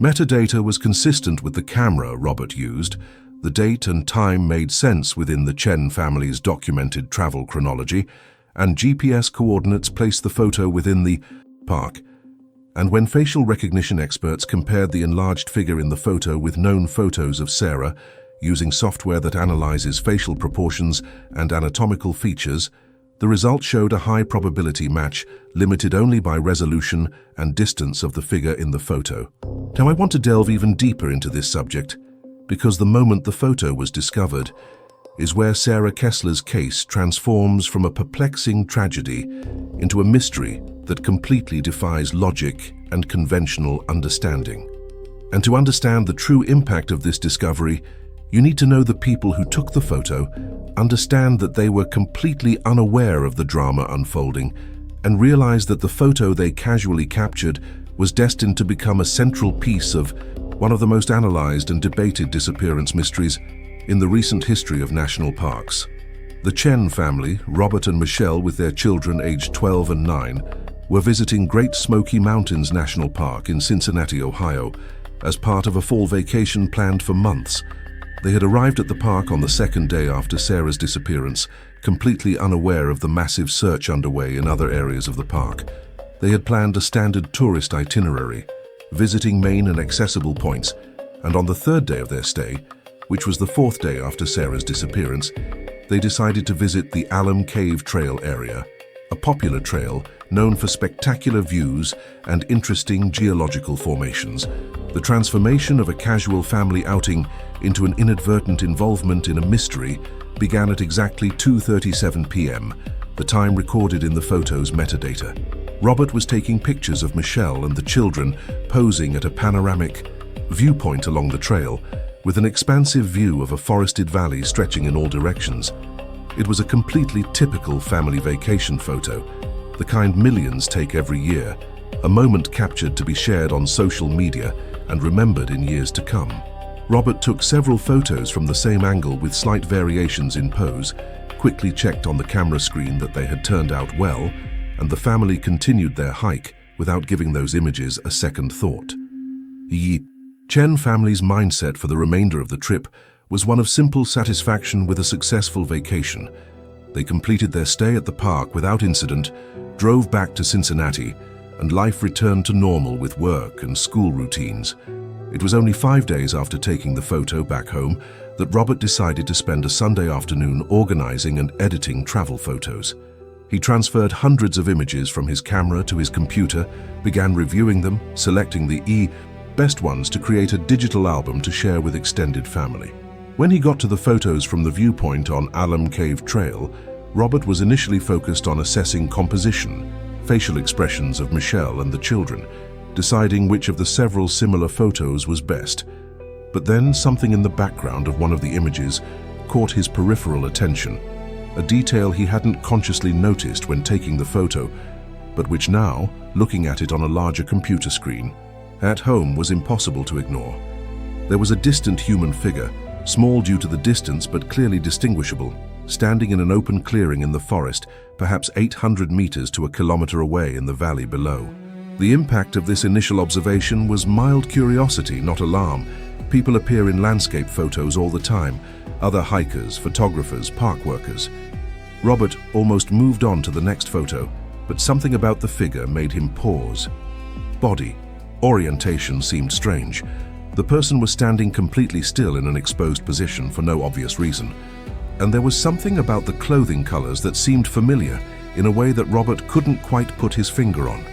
A: Metadata was consistent with the camera Robert used. The date and time made sense within the Chen family's documented travel chronology, and GPS coordinates placed the photo within the park. And when facial recognition experts compared the enlarged figure in the photo with known photos of Sarah, using software that analyzes facial proportions and anatomical features, the result showed a high probability match, limited only by resolution and distance of the figure in the photo. Now I want to delve even deeper into this subject, because the moment the photo was discovered is where Sarah Kessler's case transforms from a perplexing tragedy into a mystery that completely defies logic and conventional understanding. And to understand the true impact of this discovery, you need to know the people who took the photo, understand that they were completely unaware of the drama unfolding, and realize that the photo they casually captured was destined to become a central piece of one of the most analyzed and debated disappearance mysteries in the recent history of national parks. The Chen family, Robert and Michelle with their children aged 12 and 9, were visiting Great Smoky Mountains National Park in Cincinnati, Ohio, as part of a fall vacation planned for months. They had arrived at the park on the second day after Sarah's disappearance, completely unaware of the massive search underway in other areas of the park. They had planned a standard tourist itinerary, visiting main and accessible points, and on the third day of their stay, which was the fourth day after Sarah's disappearance, they decided to visit the Alum Cave Trail area, a popular trail known for spectacular views and interesting geological formations. The transformation of a casual family outing into an inadvertent involvement in a mystery began at exactly 2:37 p.m., the time recorded in the photo's metadata. Robert was taking pictures of Michelle and the children posing at a panoramic viewpoint along the trail, with an expansive view of a forested valley stretching in all directions. It was a completely typical family vacation photo, the kind millions take every year, a moment captured to be shared on social media and remembered in years to come. Robert took several photos from the same angle with slight variations in pose, quickly checked on the camera screen that they had turned out well, and the family continued their hike without giving those images a second thought. The Chen family's mindset for the remainder of the trip was one of simple satisfaction with a successful vacation. They completed their stay at the park without incident, drove back to Cincinnati, and life returned to normal with work and school routines. It was only 5 days after taking the photo back home that Robert decided to spend a Sunday afternoon organizing and editing travel photos. He transferred hundreds of images from his camera to his computer, began reviewing them, selecting the best ones to create a digital album to share with extended family. When he got to the photos from the viewpoint on Alum Cave Trail, Robert was initially focused on assessing composition, facial expressions of Michelle and the children, deciding which of the several similar photos was best. But then something in the background of one of the images caught his peripheral attention, a detail he hadn't consciously noticed when taking the photo, but which now, looking at it on a larger computer screen, at home was impossible to ignore. There was a distant human figure, small due to the distance but clearly distinguishable, standing in an open clearing in the forest, perhaps 800 meters to a kilometer away in the valley below. The impact of this initial observation was mild curiosity, not alarm. People appear in landscape photos all the time, other hikers, photographers, park workers. Robert almost moved on to the next photo, but something about the figure made him pause. Body, orientation seemed strange. The person was standing completely still in an exposed position for no obvious reason. And there was something about the clothing colors that seemed familiar in a way that Robert couldn't quite put his finger on.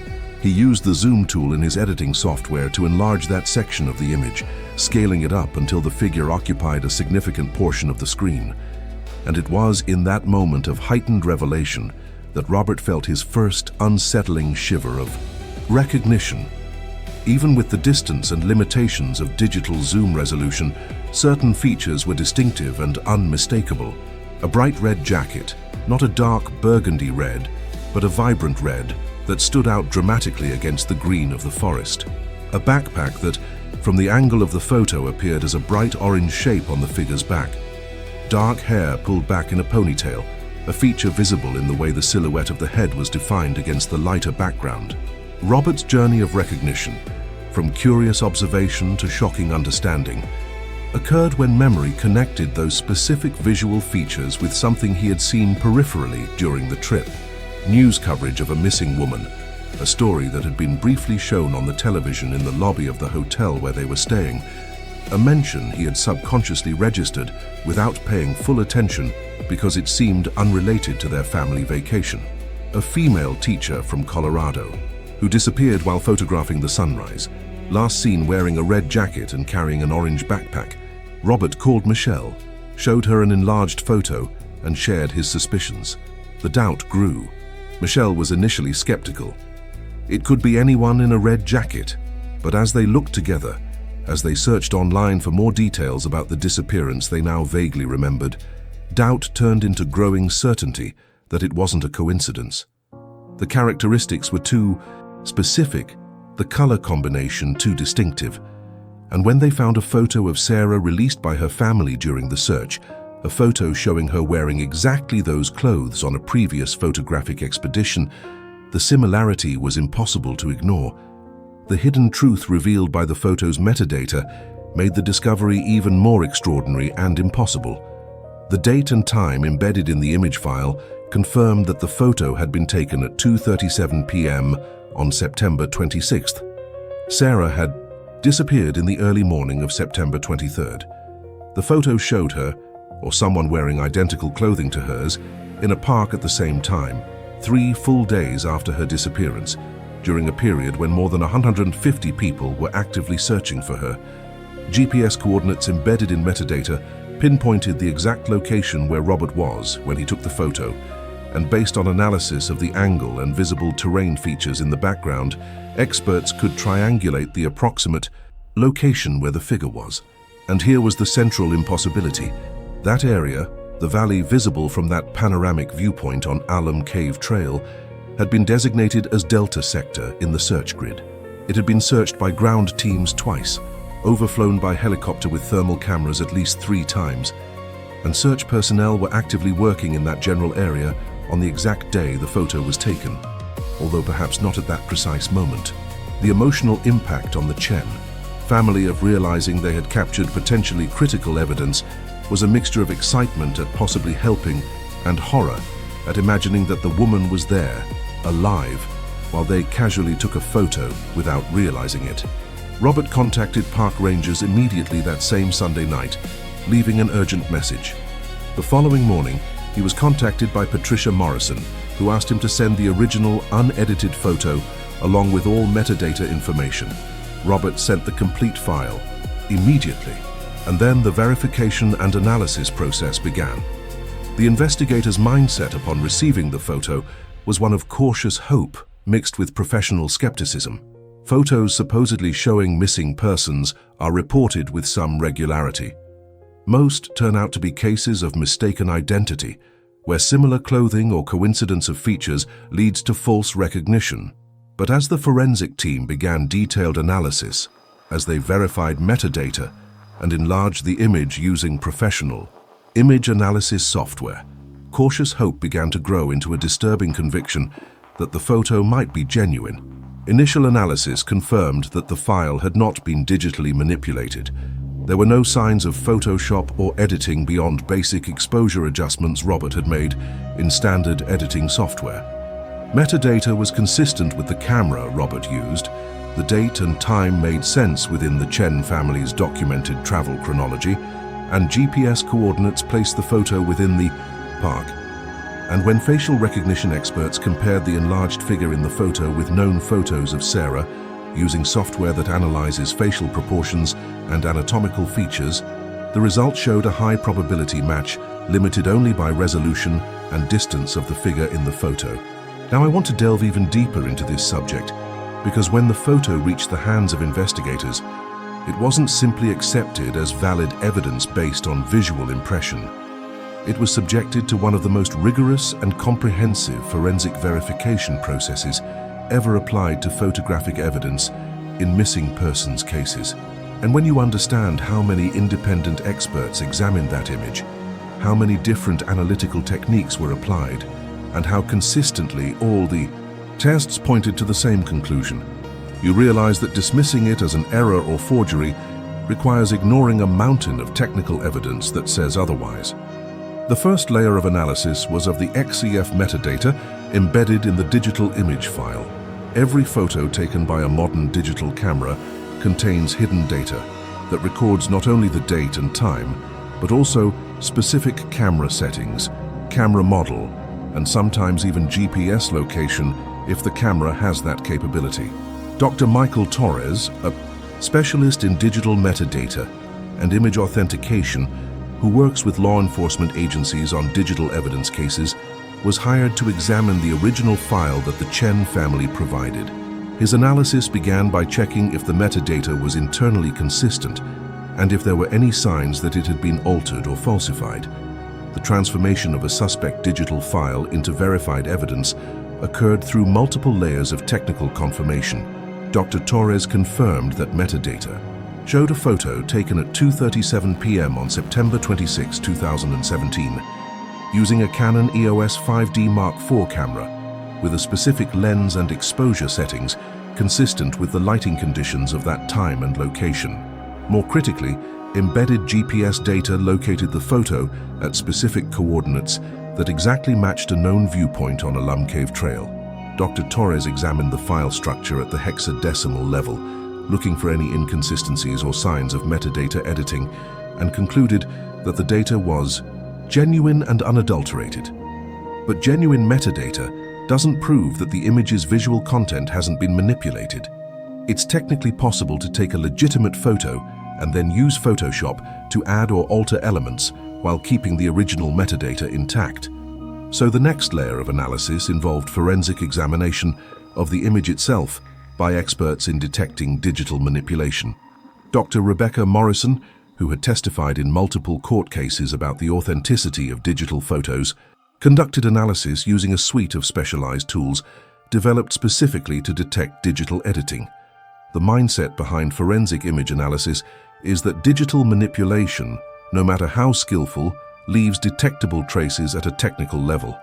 A: He used the zoom tool in his editing software to enlarge that section of the image, scaling it up until the figure occupied a significant portion of the screen. And it was in that moment of heightened revelation that Robert felt his first unsettling shiver of recognition. Even with the distance and limitations of digital zoom resolution, certain features were distinctive and unmistakable. A bright red jacket, not a dark burgundy red, but a vibrant red that stood out dramatically against the green of the forest. A backpack that, from the angle of the photo, appeared as a bright orange shape on the figure's back. Dark hair pulled back in a ponytail, a feature visible in the way the silhouette of the head was defined against the lighter background. Robert's journey of recognition, from curious observation to shocking understanding, occurred when memory connected those specific visual features with something he had seen peripherally during the trip. News coverage of a missing woman, a story that had been briefly shown on the television in the lobby of the hotel where they were staying, a mention he had subconsciously registered without paying full attention because it seemed unrelated to their family vacation. A female teacher from Colorado, who disappeared while photographing the sunrise, last seen wearing a red jacket and carrying an orange backpack. Robert called Michelle, showed her an enlarged photo, and shared his suspicions. The doubt grew. Michelle was initially skeptical. It could be anyone in a red jacket, but as they looked together, as they searched online for more details about the disappearance they now vaguely remembered, doubt turned into growing certainty that it wasn't a coincidence. The characteristics were too specific, the color combination too distinctive. And when they found a photo of Sarah released by her family during the search, a photo showing her wearing exactly those clothes on a previous photographic expedition, the similarity was impossible to ignore. The hidden truth revealed by the photo's metadata made the discovery even more extraordinary and impossible. The date and time embedded in the image file confirmed that the photo had been taken at 2:37 p.m. on September 26th. Sarah had disappeared in the early morning of September 23rd. The photo showed her, or someone wearing identical clothing to hers, in a park at the same time, 3 full days after her disappearance, during a period when more than 150 people were actively searching for her. GPS coordinates embedded in metadata pinpointed the exact location where Robert was when he took the photo, and based on analysis of the angle and visible terrain features in the background, experts could triangulate the approximate location where the figure was. And here was the central impossibility. That area, the valley visible from that panoramic viewpoint on Alum Cave Trail, had been designated as Delta Sector in the search grid. It had been searched by ground teams twice, overflown by helicopter with thermal cameras at least 3 times, and search personnel were actively working in that general area on the exact day the photo was taken, although perhaps not at that precise moment. The emotional impact on the Chen family of realizing they had captured potentially critical evidence was a mixture of excitement at possibly helping and horror at imagining that the woman was there, alive, while they casually took a photo without realizing it. Robert contacted park rangers immediately that same Sunday night, leaving an urgent message. The following morning, he was contacted by Patricia Morrison, who asked him to send the original unedited photo along with all metadata information. Robert sent the complete file immediately, and then the verification and analysis process began. The investigator's mindset upon receiving the photo was one of cautious hope mixed with professional skepticism. Photos supposedly showing missing persons are reported with some regularity. Most turn out to be cases of mistaken identity, where similar clothing or coincidence of features leads to false recognition. But as the forensic team began detailed analysis, as they verified metadata and enlarged the image using professional image analysis software, cautious hope began to grow into a disturbing conviction that the photo might be genuine. Initial analysis confirmed that the file had not been digitally manipulated. There were no signs of Photoshop or editing beyond basic exposure adjustments Robert had made in standard editing software. Metadata was consistent with the camera Robert used. The date and time made sense within the Chen family's documented travel chronology, and GPS coordinates placed the photo within the park. And when facial recognition experts compared the enlarged figure in the photo with known photos of Sarah, using software that analyzes facial proportions and anatomical features, the results showed a high probability match limited only by resolution and distance of the figure in the photo. Now I want to delve even deeper into this subject, because when the photo reached the hands of investigators, it wasn't simply accepted as valid evidence based on visual impression. It was subjected to one of the most rigorous and comprehensive forensic verification processes ever applied to photographic evidence in missing persons cases. And when you understand how many independent experts examined that image, how many different analytical techniques were applied, and how consistently all the tests pointed to the same conclusion, you realize that dismissing it as an error or forgery requires ignoring a mountain of technical evidence that says otherwise. The first layer of analysis was of the XEF metadata embedded in the digital image file. Every photo taken by a modern digital camera contains hidden data that records not only the date and time, but also specific camera settings, camera model, and sometimes even GPS location if the camera has that capability. Dr. Michael Torres, a specialist in digital metadata and image authentication who works with law enforcement agencies on digital evidence cases, was hired to examine the original file that the Chen family provided. His analysis began by checking if the metadata was internally consistent and if there were any signs that it had been altered or falsified. The transformation of a suspect digital file into verified evidence occurred through multiple layers of technical confirmation. Dr. Torres confirmed that metadata showed a photo taken at 2:37 p.m. on September 26, 2017, using a Canon EOS 5D Mark IV camera with a specific lens and exposure settings consistent with the lighting conditions of that time and location. More critically, embedded GPS data located the photo at specific coordinates that exactly matched a known viewpoint on a Lum Cave trail. Dr. Torres examined the file structure at the hexadecimal level, looking for any inconsistencies or signs of metadata editing, and concluded that the data was genuine and unadulterated. But genuine metadata doesn't prove that the image's visual content hasn't been manipulated. It's technically possible to take a legitimate photo and then use Photoshop to add or alter elements while keeping the original metadata intact. So the next layer of analysis involved forensic examination of the image itself by experts in detecting digital manipulation. Dr. Rebecca Morrison, who had testified in multiple court cases about the authenticity of digital photos, conducted analysis using a suite of specialized tools developed specifically to detect digital editing. The mindset behind forensic image analysis is that digital manipulation, no matter how skillful, leaves detectable traces at a technical level.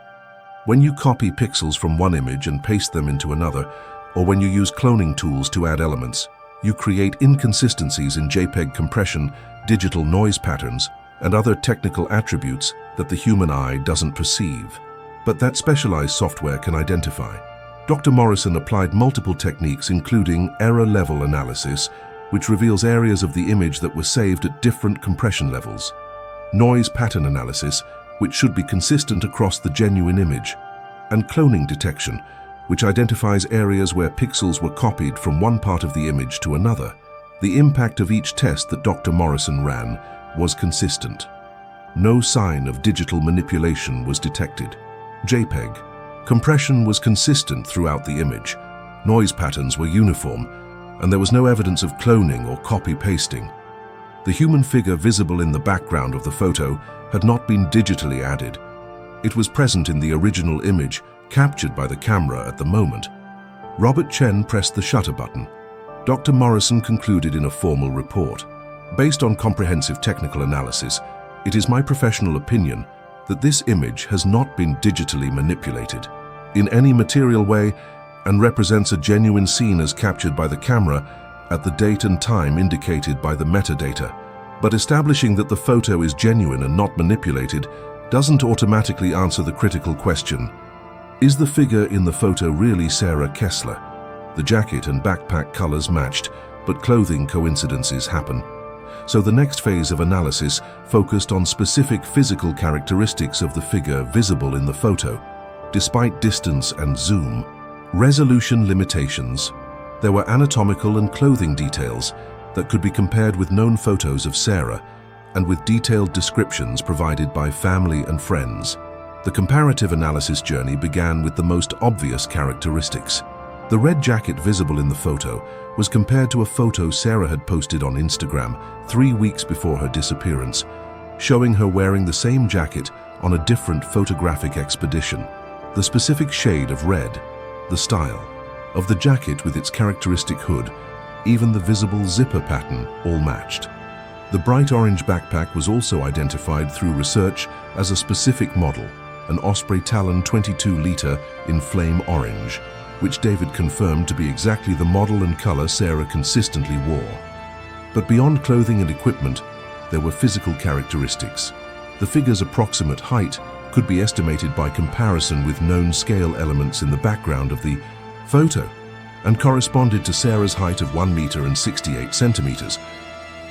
A: When you copy pixels from one image and paste them into another, or when you use cloning tools to add elements, you create inconsistencies in JPEG compression, digital noise patterns, and other technical attributes that the human eye doesn't perceive, but that specialized software can identify. Dr. Morrison applied multiple techniques, including error level analysis, which reveals areas of the image that were saved at different compression levels, noise pattern analysis, which should be consistent across the genuine image, and cloning detection, which identifies areas where pixels were copied from one part of the image to another. The impact of each test that Dr. Morrison ran was consistent. No sign of digital manipulation was detected. JPEG compression was consistent throughout the image. Noise patterns were uniform, and there was no evidence of cloning or copy-pasting. The human figure visible in the background of the photo had not been digitally added. It was present in the original image, captured by the camera at the moment. Robert Chen pressed the shutter button. Dr. Morrison concluded in a formal report. Based on comprehensive technical analysis, it is my professional opinion that this image has not been digitally manipulated in any material way and represents a genuine scene as captured by the camera at the date and time indicated by the metadata. But establishing that the photo is genuine and not manipulated doesn't automatically answer the critical question: is the figure in the photo really Sarah Kessler? The jacket and backpack colors matched, but clothing coincidences happen. So the next phase of analysis focused on specific physical characteristics of the figure visible in the photo, despite distance and zoom. Resolution limitations. There were anatomical and clothing details that could be compared with known photos of Sarah and with detailed descriptions provided by family and friends. The comparative analysis journey began with the most obvious characteristics. The red jacket visible in the photo was compared to a photo Sarah had posted on Instagram 3 weeks before her disappearance, showing her wearing the same jacket on a different photographic expedition. The specific shade of red, the style of the jacket with its characteristic hood, even the visible zipper pattern all matched. The bright orange backpack was also identified through research as a specific model, an Osprey Talon 22-liter in flame orange, which David confirmed to be exactly the model and color Sarah consistently wore. But beyond clothing and equipment, there were physical characteristics. The figure's approximate height could be estimated by comparison with known scale elements in the background of the photo and corresponded to Sarah's height of 1 meter and 68 centimeters.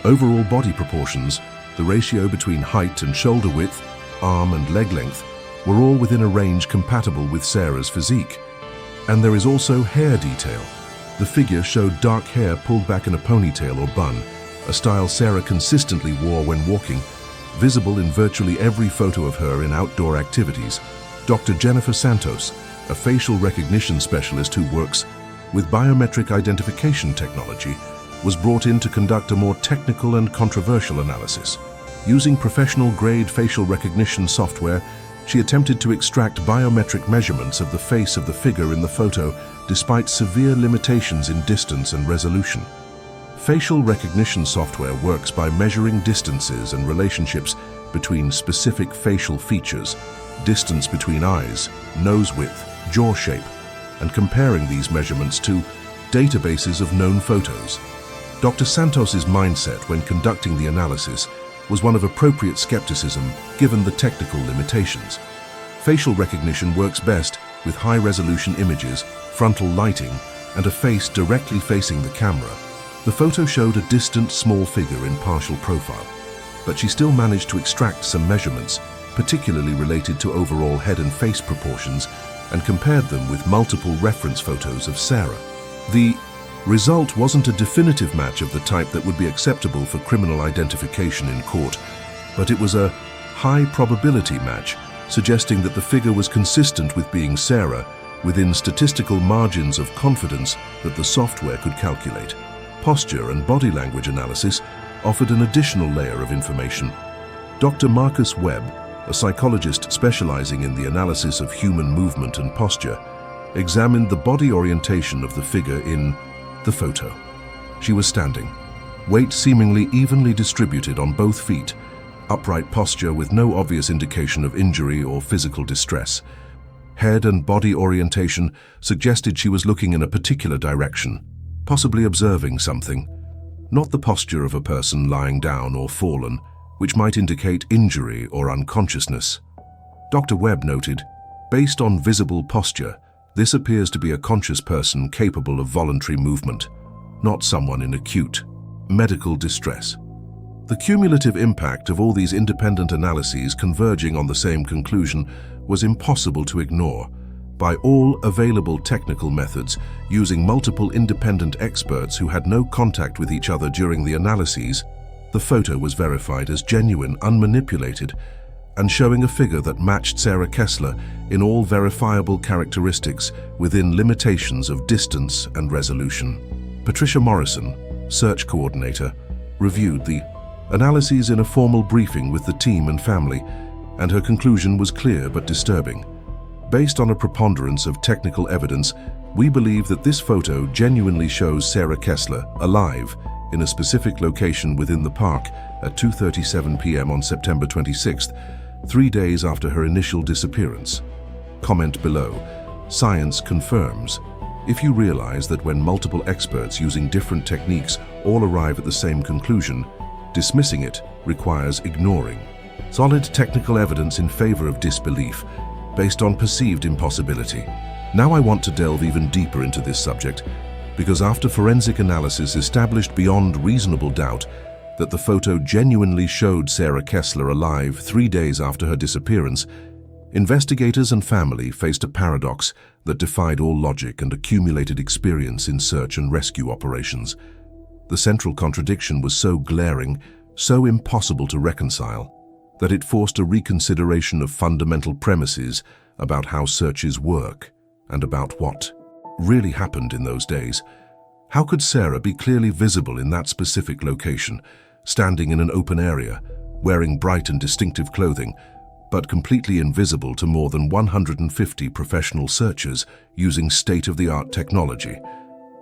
A: Overall body proportions, the ratio between height and shoulder width, arm and leg length, were all within a range compatible with Sarah's physique. And there is also hair detail. The figure showed dark hair pulled back in a ponytail or bun, a style Sarah consistently wore when walking, visible in virtually every photo of her in outdoor activities. Dr. Jennifer Santos, a facial recognition specialist who works with biometric identification technology, was brought in to conduct a more technical and controversial analysis. Using professional-grade facial recognition software, she attempted to extract biometric measurements of the face of the figure in the photo despite severe limitations in distance and resolution. Facial recognition software works by measuring distances and relationships between specific facial features, distance between eyes, nose width, jaw shape, and comparing these measurements to databases of known photos. Dr. Santos's mindset when conducting the analysis was one of appropriate skepticism given the technical limitations. Facial recognition works best with high-resolution images, frontal lighting, and a face directly facing the camera. The photo showed a distant, small figure in partial profile, but she still managed to extract some measurements, particularly related to overall head and face proportions, and compared them with multiple reference photos of Sarah. The result wasn't a definitive match of the type that would be acceptable for criminal identification in court, but it was a high probability match, suggesting that the figure was consistent with being Sarah within statistical margins of confidence that the software could calculate. Posture and body language analysis offered an additional layer of information. Dr. Marcus Webb, a psychologist specializing in the analysis of human movement and posture, examined the body orientation of the figure in the photo. She was standing, weight seemingly evenly distributed on both feet, upright posture with no obvious indication of injury or physical distress. Head and body orientation suggested she was looking in a particular direction, possibly observing something, not the posture of a person lying down or fallen, which might indicate injury or unconsciousness. Dr. Webb noted, based on visible posture, this appears to be a conscious person capable of voluntary movement, not someone in acute medical distress. The cumulative impact of all these independent analyses converging on the same conclusion was impossible to ignore. By all available technical methods, using multiple independent experts who had no contact with each other during the analyses, the photo was verified as genuine, unmanipulated, and showing a figure that matched Sarah Kessler in all verifiable characteristics within limitations of distance and resolution. Patricia Morrison, search coordinator, reviewed the Analyses in a formal briefing with the team and family, and her conclusion was clear but disturbing. Based on a preponderance of technical evidence, we believe that this photo genuinely shows Sarah Kessler alive in a specific location within the park at 2:37 p.m. on September 26th, 3 days after her initial disappearance. Comment below. Science confirms. If you realize that when multiple experts using different techniques all arrive at the same conclusion, dismissing it requires ignoring. Solid technical evidence in favor of disbelief, based on perceived impossibility. Now I want to delve even deeper into this subject, because after forensic analysis established beyond reasonable doubt that the photo genuinely showed Sarah Kessler alive 3 days after her disappearance, investigators and family faced a paradox that defied all logic and accumulated experience in search and rescue operations. The central contradiction was so glaring, so impossible to reconcile, that it forced a reconsideration of fundamental premises about how searches work and about what really happened in those days. How could Sarah be clearly visible in that specific location, standing in an open area, wearing bright and distinctive clothing, but completely invisible to more than 150 professional searchers using state-of-the-art technology?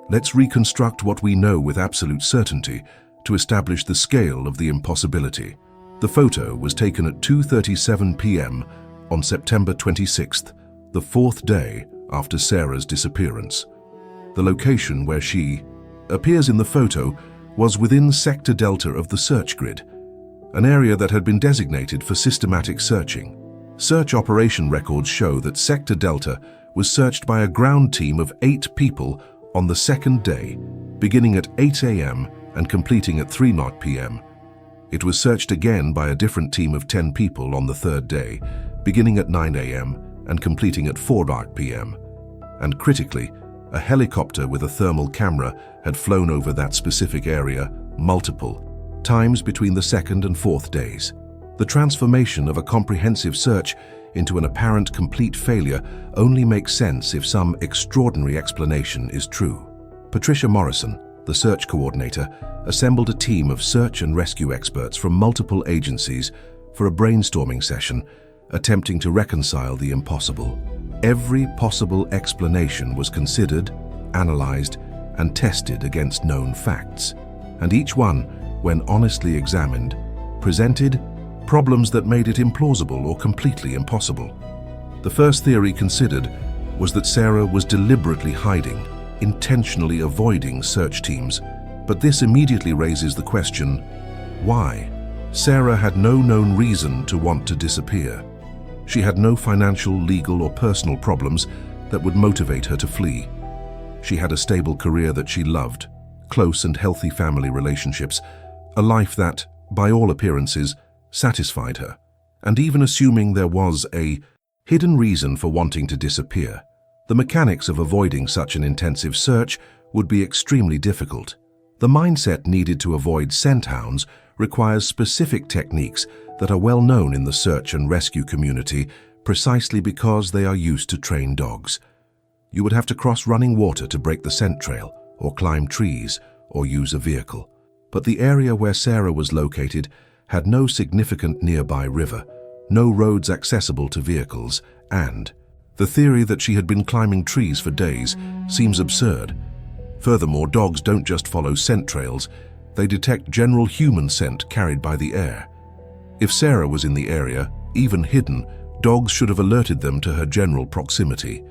A: Let's reconstruct what we know with absolute certainty to establish the scale of the impossibility. The photo was taken at 2:37 p.m. on September 26th, the 4th day after Sarah's disappearance. The location where she appears in the photo was within Sector Delta of the search grid, an area that had been designated for systematic searching. Search operation records show that Sector Delta was searched by a ground team of 8 people on the 2nd day, beginning at 8 a.m. and completing at 3:00 p.m. It was searched again by a different team of 10 people on the 3rd day, beginning at 9 a.m. and completing at 4:00 p.m. And critically, a helicopter with a thermal camera had flown over that specific area multiple times between the 2nd and 4th days. The transformation of a comprehensive search into an apparent complete failure only makes sense if some extraordinary explanation is true. Patricia Morrison, the search coordinator, assembled a team of search and rescue experts from multiple agencies for a brainstorming session, attempting to reconcile the impossible. Every possible explanation was considered, analyzed, and tested against known facts, and each one, when honestly examined, presented problems that made it implausible or completely impossible. The first theory considered was that Sarah was deliberately hiding, intentionally avoiding search teams, but this immediately raises the question, why? Sarah had no known reason to want to disappear. She had no financial, legal, or personal problems that would motivate her to flee. She had a stable career that she loved, close and healthy family relationships, a life that, by all appearances, satisfied her. And even assuming there was a hidden reason for wanting to disappear, the mechanics of avoiding such an intensive search would be extremely difficult. The mindset needed to avoid scent hounds requires specific techniques that are well known in the search and rescue community precisely because they are used to train dogs. You would have to cross running water to break the scent trail, or climb trees, or use a vehicle. But the area where Sarah was located had no significant nearby river, no roads accessible to vehicles, and the theory that she had been climbing trees for days seems absurd. Furthermore, dogs don't just follow scent trails, they detect general human scent carried by the air. If Sarah was in the area, even hidden, dogs should have alerted them to her general proximity.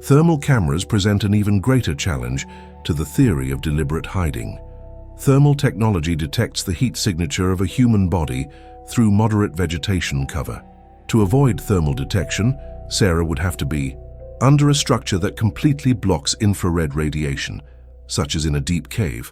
A: Thermal cameras present an even greater challenge to the theory of deliberate hiding. Thermal technology detects the heat signature of a human body through moderate vegetation cover. To avoid thermal detection, Sarah would have to be under a structure that completely blocks infrared radiation, such as in a deep cave,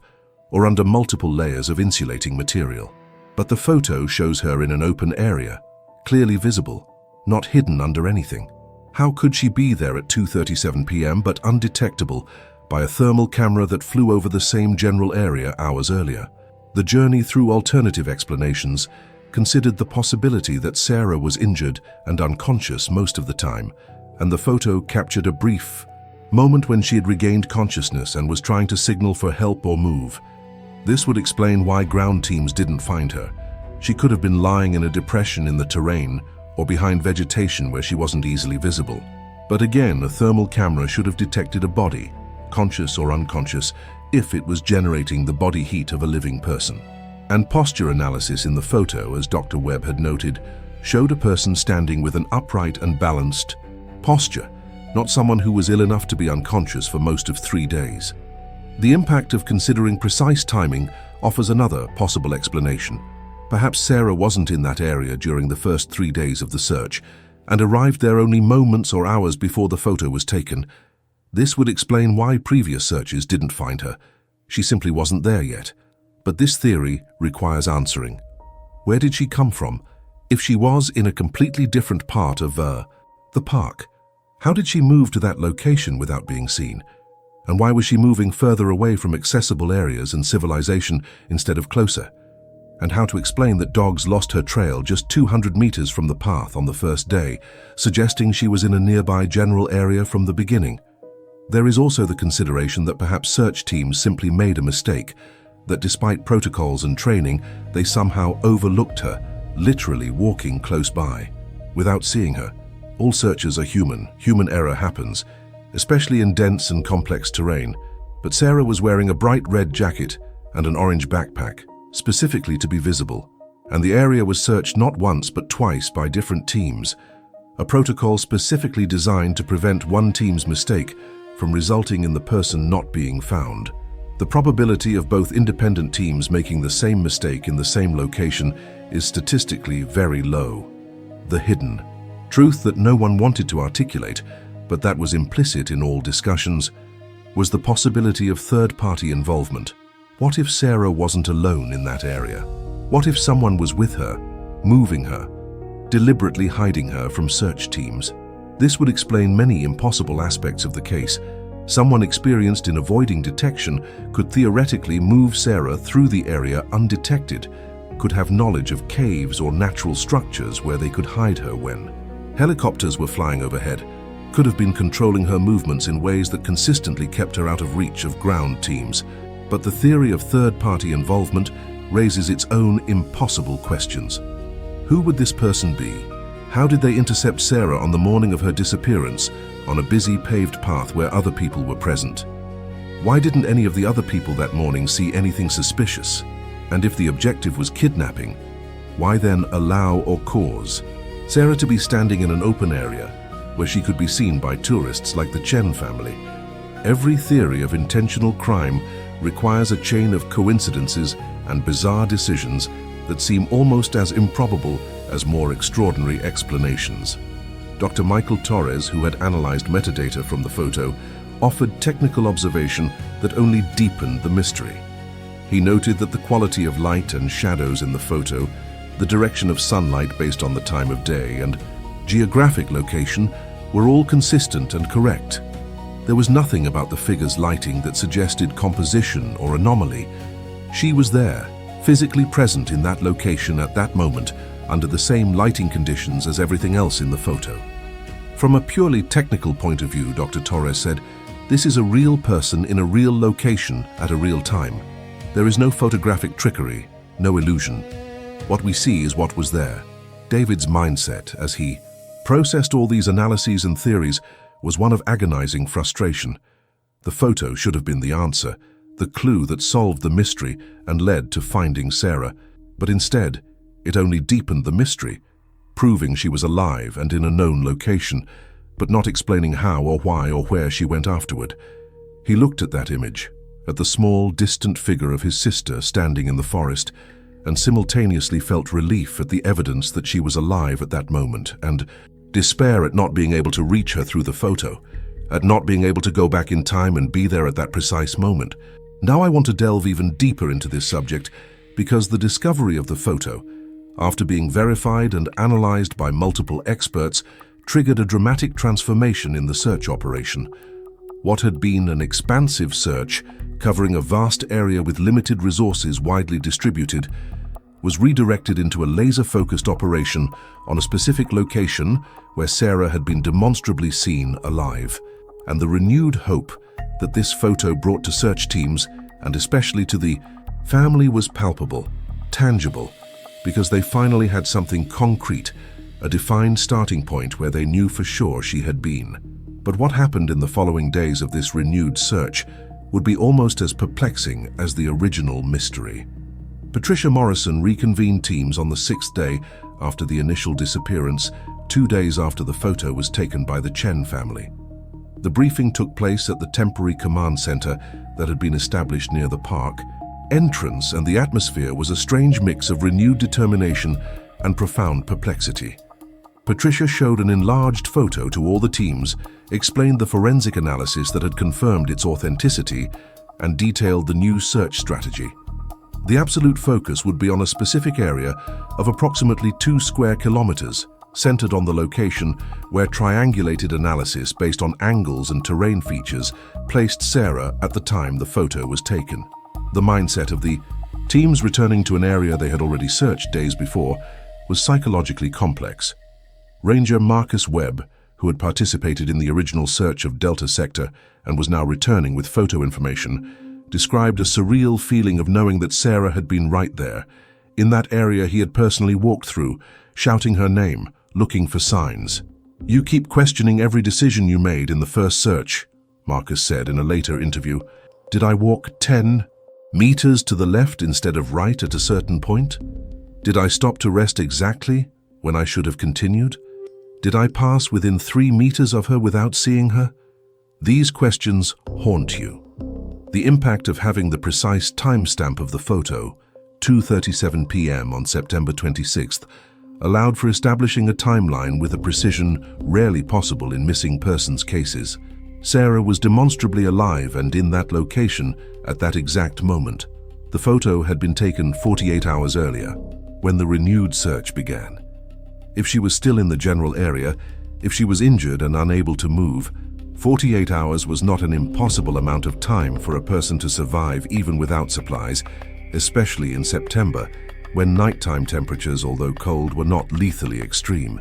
A: or under multiple layers of insulating material. But the photo shows her in an open area, clearly visible, not hidden under anything. How could she be there at 2:37 p.m. but undetectable by a thermal camera that flew over the same general area hours earlier? The journey through alternative explanations considered the possibility that Sarah was injured and unconscious most of the time, and the photo captured a brief moment when she had regained consciousness and was trying to signal for help or move. This would explain why ground teams didn't find her. She could have been lying in a depression in the terrain or behind vegetation where she wasn't easily visible. But again, a thermal camera should have detected a body, conscious or unconscious, if it was generating the body heat of a living person. And posture analysis in the photo, as Dr. Webb had noted, showed a person standing with an upright and balanced posture, not someone who was ill enough to be unconscious for most of 3 days. The impact of considering precise timing offers another possible explanation. Perhaps Sarah wasn't in that area during the first 3 days of the search and arrived there only moments or hours before the photo was taken. This would explain why previous searches didn't find her. She simply wasn't there yet. But this theory requires answering. Where did she come from? If she was in a completely different part of the park, how did she move to that location without being seen? And why was she moving further away from accessible areas and civilization instead of closer? And how to explain that dogs lost her trail just 200 meters from the path on the first day, suggesting she was in a nearby general area from the beginning. There is also the consideration that perhaps search teams simply made a mistake, that despite protocols and training, they somehow overlooked her, literally walking close by, without seeing her. All searches are human. Human error happens, especially in dense and complex terrain. But Sarah was wearing a bright red jacket and an orange backpack, specifically to be visible, and the area was searched not once but twice by different teams, a protocol specifically designed to prevent one team's mistake from resulting in the person not being found. The probability of both independent teams making the same mistake in the same location is statistically very low. The hidden truth that no one wanted to articulate, but that was implicit in all discussions, was the possibility of third-party involvement. What if Sarah wasn't alone in that area? What if someone was with her, moving her, deliberately hiding her from search teams? This would explain many impossible aspects of the case. Someone experienced in avoiding detection could theoretically move Sarah through the area undetected, could have knowledge of caves or natural structures where they could hide her when helicopters were flying overhead, could have been controlling her movements in ways that consistently kept her out of reach of ground teams. But the theory of third-party involvement raises its own impossible questions. Who would this person be? How did they intercept Sarah on the morning of her disappearance on a busy paved path where other people were present? Why didn't any of the other people that morning see anything suspicious? And if the objective was kidnapping, why then allow or cause Sarah to be standing in an open area where she could be seen by tourists like the Chen family? Every theory of intentional crime requires a chain of coincidences and bizarre decisions that seem almost as improbable as more extraordinary explanations. Dr. Michael Torres, who had analyzed metadata from the photo, offered technical observation that only deepened the mystery. He noted that the quality of light and shadows in the photo, the direction of sunlight based on the time of day, and geographic location were all consistent and correct. There was nothing about the figure's lighting that suggested composition or anomaly. She was there, physically present in that location at that moment, under the same lighting conditions as everything else in the photo. From a purely technical point of view, Dr. Torres said, this is a real person in a real location at a real time. There is no photographic trickery, no illusion. What we see is what was there. David's mindset, as he processed all these analyses and theories, was one of agonizing frustration. The photo should have been the answer, the clue that solved the mystery and led to finding Sarah. But instead, it only deepened the mystery, proving she was alive and in a known location, but not explaining how or why or where she went afterward. He looked at that image, at the small, distant figure of his sister standing in the forest, and simultaneously felt relief at the evidence that she was alive at that moment, and despair at not being able to reach her through the photo, at not being able to go back in time and be there at that precise moment. Now I want to delve even deeper into this subject because the discovery of the photo, after being verified and analyzed by multiple experts, triggered a dramatic transformation in the search operation. What had been an expansive search covering a vast area with limited resources widely distributed was redirected into a laser-focused operation on a specific location where Sarah had been demonstrably seen alive. And the renewed hope that this photo brought to search teams, and especially to the Family was palpable, tangible, because they finally had something concrete, a defined starting point where they knew for sure she had been. But what happened in the following days of this renewed search would be almost as perplexing as the original mystery. Patricia Morrison reconvened teams on the 6th day after the initial disappearance, 2 days after the photo was taken by the Chen family. The briefing took place at the temporary command center that had been established near the park. Entrance and the atmosphere was a strange mix of renewed determination and profound perplexity. Patricia showed an enlarged photo to all the teams, explained the forensic analysis that had confirmed its authenticity, and detailed the new search strategy. The absolute focus would be on a specific area of approximately 2 square kilometers, centered on the location where triangulated analysis based on angles and terrain features placed Sarah at the time the photo was taken. The mindset of the teams returning to an area they had already searched days before was psychologically complex. Ranger Marcus Webb, who had participated in the original search of Delta Sector and was now returning with photo information, described a surreal feeling of knowing that Sarah had been right there, in that area he had personally walked through, shouting her name, looking for signs. "You keep questioning every decision you made in the first search," Marcus said in a later interview. "Did I walk 10 meters to the left instead of right at a certain point? Did I stop to rest exactly when I should have continued? Did I pass within 3 meters of her without seeing her?" These questions haunt you. The impact of having the precise timestamp of the photo, 2:37 p.m. on September 26th, allowed for establishing a timeline with a precision rarely possible in missing persons cases. Sarah was demonstrably alive and in that location at that exact moment. The photo had been taken 48 hours earlier, when the renewed search began. If she was still in the general area, if she was injured and unable to move, 48 hours was not an impossible amount of time for a person to survive even without supplies, especially in September, when nighttime temperatures, although cold, were not lethally extreme.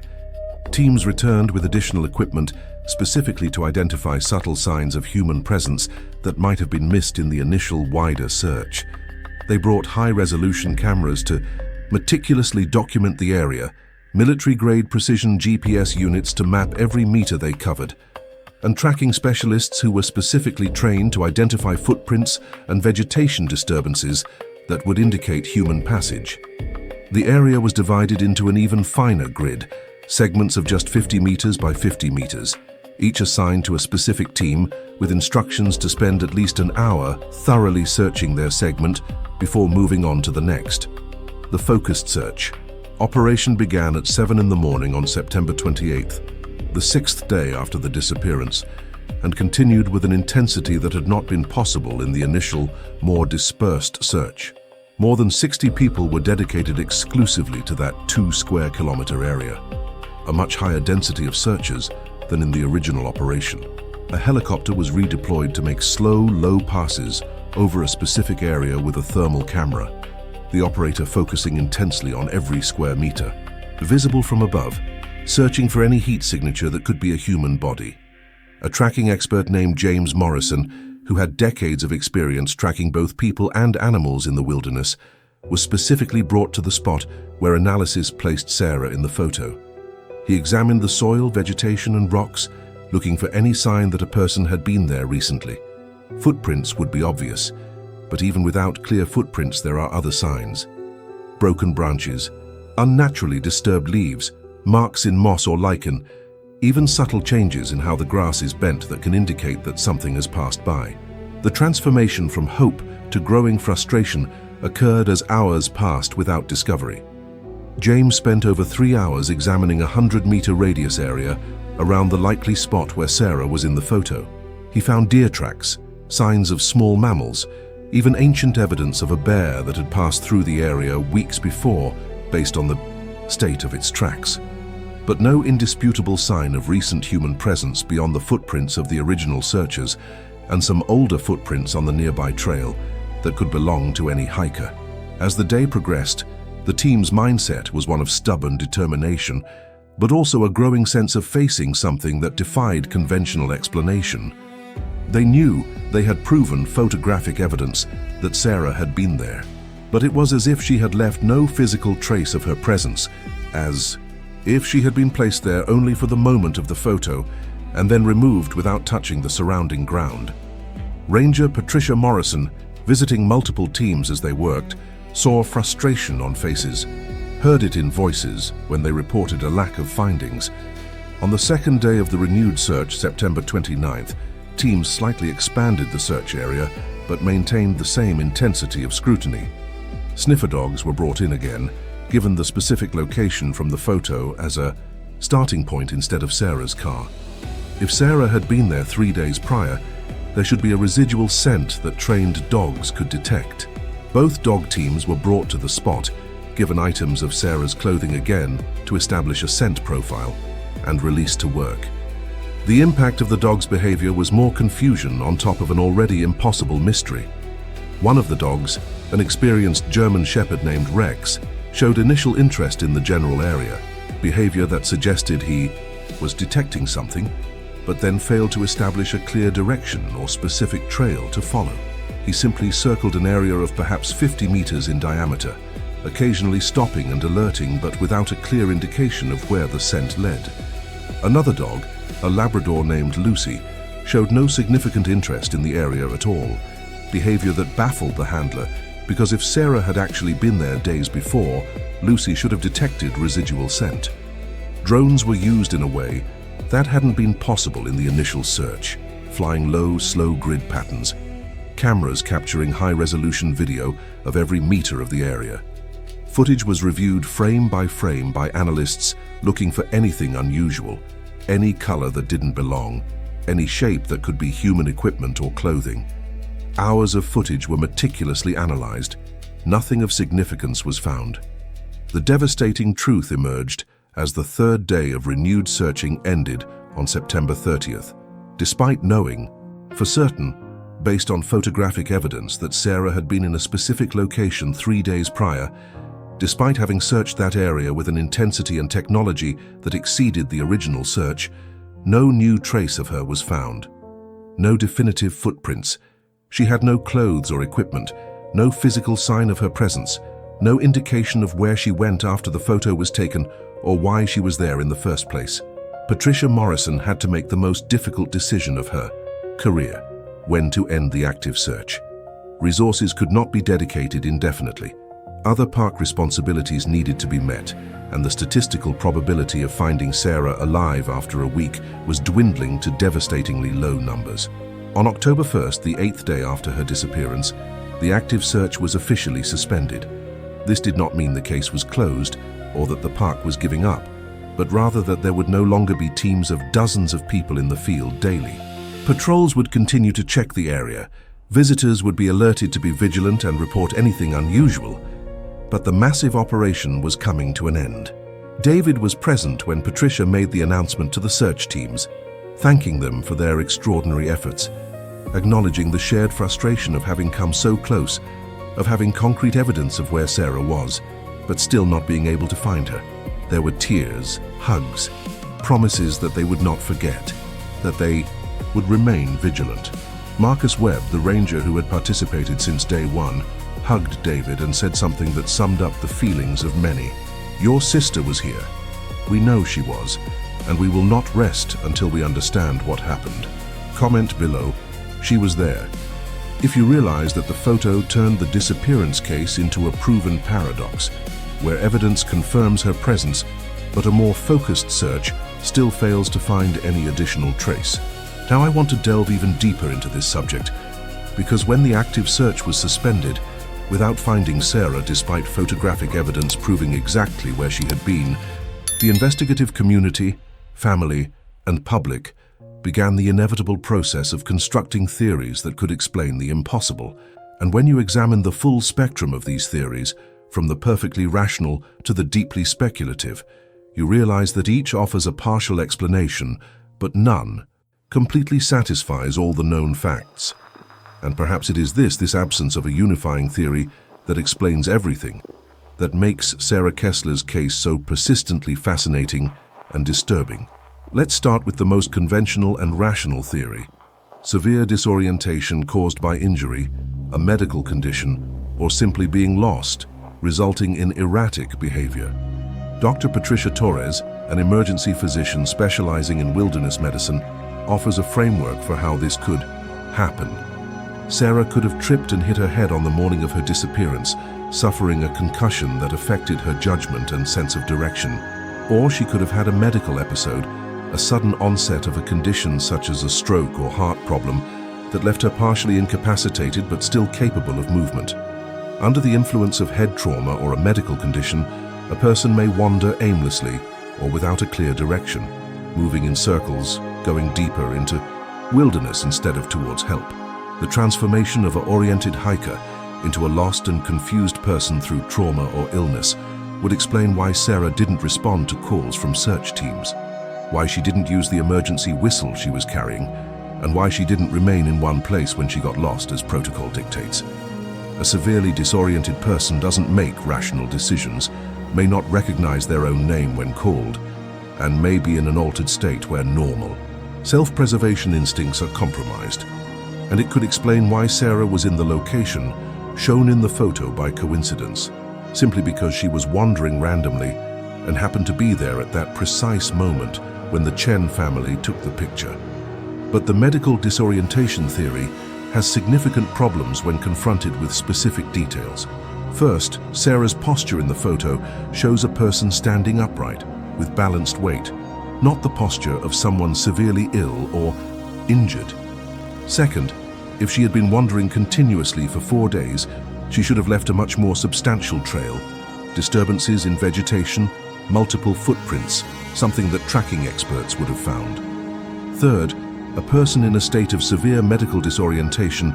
A: Teams returned with additional equipment specifically to identify subtle signs of human presence that might have been missed in the initial wider search. They brought high-resolution cameras to meticulously document the area, military-grade precision GPS units to map every meter they covered, and tracking specialists who were specifically trained to identify footprints and vegetation disturbances that would indicate human passage. The area was divided into an even finer grid, segments of just 50 meters by 50 meters, each assigned to a specific team with instructions to spend at least an hour thoroughly searching their segment before moving on to the next. The focused search. Operation began at 7 in the morning on September 28th, the 6th day after the disappearance, and continued with an intensity that had not been possible in the initial, more dispersed search. More than 60 people were dedicated exclusively to that 2 square kilometer area, a much higher density of searchers than in the original operation. A helicopter was redeployed to make slow, low passes over a specific area with a thermal camera, the operator focusing intensely on every square meter, visible from above, searching for any heat signature that could be a human body. A tracking expert named James Morrison, who had decades of experience tracking both people and animals in the wilderness, was specifically brought to the spot where analysis placed Sarah in the photo. He examined the soil, vegetation, and rocks, looking for any sign that a person had been there recently. Footprints would be obvious, but even without clear footprints there are other signs. Broken branches, unnaturally disturbed leaves, marks in moss or lichen, even subtle changes in how the grass is bent that can indicate that something has passed by. The transformation from hope to growing frustration occurred as hours passed without discovery. James spent over 3 hours examining a 100-meter radius area around the likely spot where Sarah was in the photo. He found deer tracks, signs of small mammals, even ancient evidence of a bear that had passed through the area weeks before based on the state of its tracks. But no indisputable sign of recent human presence beyond the footprints of the original searchers and some older footprints on the nearby trail that could belong to any hiker. As the day progressed, the team's mindset was one of stubborn determination, but also a growing sense of facing something that defied conventional explanation. They knew they had proven photographic evidence that Sarah had been there. But it was as if she had left no physical trace of her presence, as if she had been placed there only for the moment of the photo and then removed without touching the surrounding ground. Ranger Patricia Morrison, visiting multiple teams as they worked, saw frustration on faces, heard it in voices when they reported a lack of findings. On the second day of the renewed search, September 29th, teams slightly expanded the search area but maintained the same intensity of scrutiny. Sniffer dogs were brought in again, given the specific location from the photo as a starting point instead of Sarah's car. If Sarah had been there 3 days prior, there should be a residual scent that trained dogs could detect. Both dog teams were brought to the spot, given items of Sarah's clothing again to establish a scent profile, and released to work. The impact of the dog's behavior was more confusion on top of an already impossible mystery. One of the dogs, an experienced German Shepherd named Rex, showed initial interest in the general area, behavior that suggested he was detecting something, but then failed to establish a clear direction or specific trail to follow. He simply circled an area of perhaps 50 meters in diameter, occasionally stopping and alerting but without a clear indication of where the scent led. Another dog, a Labrador named Lucy, showed no significant interest in the area at all, behavior that baffled the handler because if Sarah had actually been there days before, Lucy should have detected residual scent. Drones were used in a way that hadn't been possible in the initial search, flying low, slow grid patterns, cameras capturing high-resolution video of every meter of the area. Footage was reviewed frame by analysts looking for anything unusual, any color that didn't belong, any shape that could be human equipment or clothing. Hours of footage were meticulously analyzed. Nothing of significance was found. The devastating truth emerged as the third day of renewed searching ended on September 30th, despite knowing, for certain, based on photographic evidence that Sarah had been in a specific location 3 days prior, despite having searched that area with an intensity and technology that exceeded the original search, no new trace of her was found. No definitive footprints. She had no clothes or equipment, no physical sign of her presence, no indication of where she went after the photo was taken or why she was there in the first place. Patricia Morrison had to make the most difficult decision of her career: when to end the active search. Resources could not be dedicated indefinitely. Other park responsibilities needed to be met, and the statistical probability of finding Sarah alive after a week was dwindling to devastatingly low numbers. On October 1st, the 8th day after her disappearance, the active search was officially suspended. This did not mean the case was closed or that the park was giving up, but rather that there would no longer be teams of dozens of people in the field daily. Patrols would continue to check the area. Visitors would be alerted to be vigilant and report anything unusual. But the massive operation was coming to an end. David was present when Patricia made the announcement to the search teams, thanking them for their extraordinary efforts, acknowledging the shared frustration of having come so close, of having concrete evidence of where Sarah was, but still not being able to find her. There were tears, hugs, promises that they would not forget, that they would remain vigilant. Marcus Webb, the ranger who had participated since day one, hugged David and said something that summed up the feelings of many. "Your sister was here. We know she was, and we will not rest until we understand what happened." Comment below, "She was there." If you realize that the photo turned the disappearance case into a proven paradox, where evidence confirms her presence, but a more focused search still fails to find any additional trace. Now I want to delve even deeper into this subject, because when the active search was suspended, without finding Sarah despite photographic evidence proving exactly where she had been, the investigative community, family, and public began the inevitable process of constructing theories that could explain the impossible. And when you examine the full spectrum of these theories, from the perfectly rational to the deeply speculative, you realize that each offers a partial explanation, but none completely satisfies all the known facts. And perhaps it is this absence of a unifying theory that explains everything, that makes Sarah Kessler's case so persistently fascinating and disturbing. Let's start with the most conventional and rational theory: severe disorientation caused by injury, a medical condition, or simply being lost, resulting in erratic behavior. Dr. Patricia Torres, an emergency physician specializing in wilderness medicine, offers a framework for how this could happen. Sarah could have tripped and hit her head on the morning of her disappearance, suffering a concussion that affected her judgment and sense of direction. Or she could have had a medical episode, a sudden onset of a condition such as a stroke or heart problem that left her partially incapacitated but still capable of movement. Under the influence of head trauma or a medical condition, a person may wander aimlessly or without a clear direction, moving in circles, going deeper into wilderness instead of towards help. The transformation of an oriented hiker into a lost and confused person through trauma or illness would explain why Sarah didn't respond to calls from search teams, why she didn't use the emergency whistle she was carrying, and why she didn't remain in one place when she got lost as protocol dictates. A severely disoriented person doesn't make rational decisions, may not recognize their own name when called, and may be in an altered state where normal self-preservation instincts are compromised. And it could explain why Sarah was in the location shown in the photo by coincidence, simply because she was wandering randomly and happened to be there at that precise moment when the Chen family took the picture. But the medical disorientation theory has significant problems when confronted with specific details. First, Sarah's posture in the photo shows a person standing upright with balanced weight, not the posture of someone severely ill or injured. Second, if she had been wandering continuously for 4 days, she should have left a much more substantial trail. Disturbances in vegetation, multiple footprints, something that tracking experts would have found. Third, a person in a state of severe medical disorientation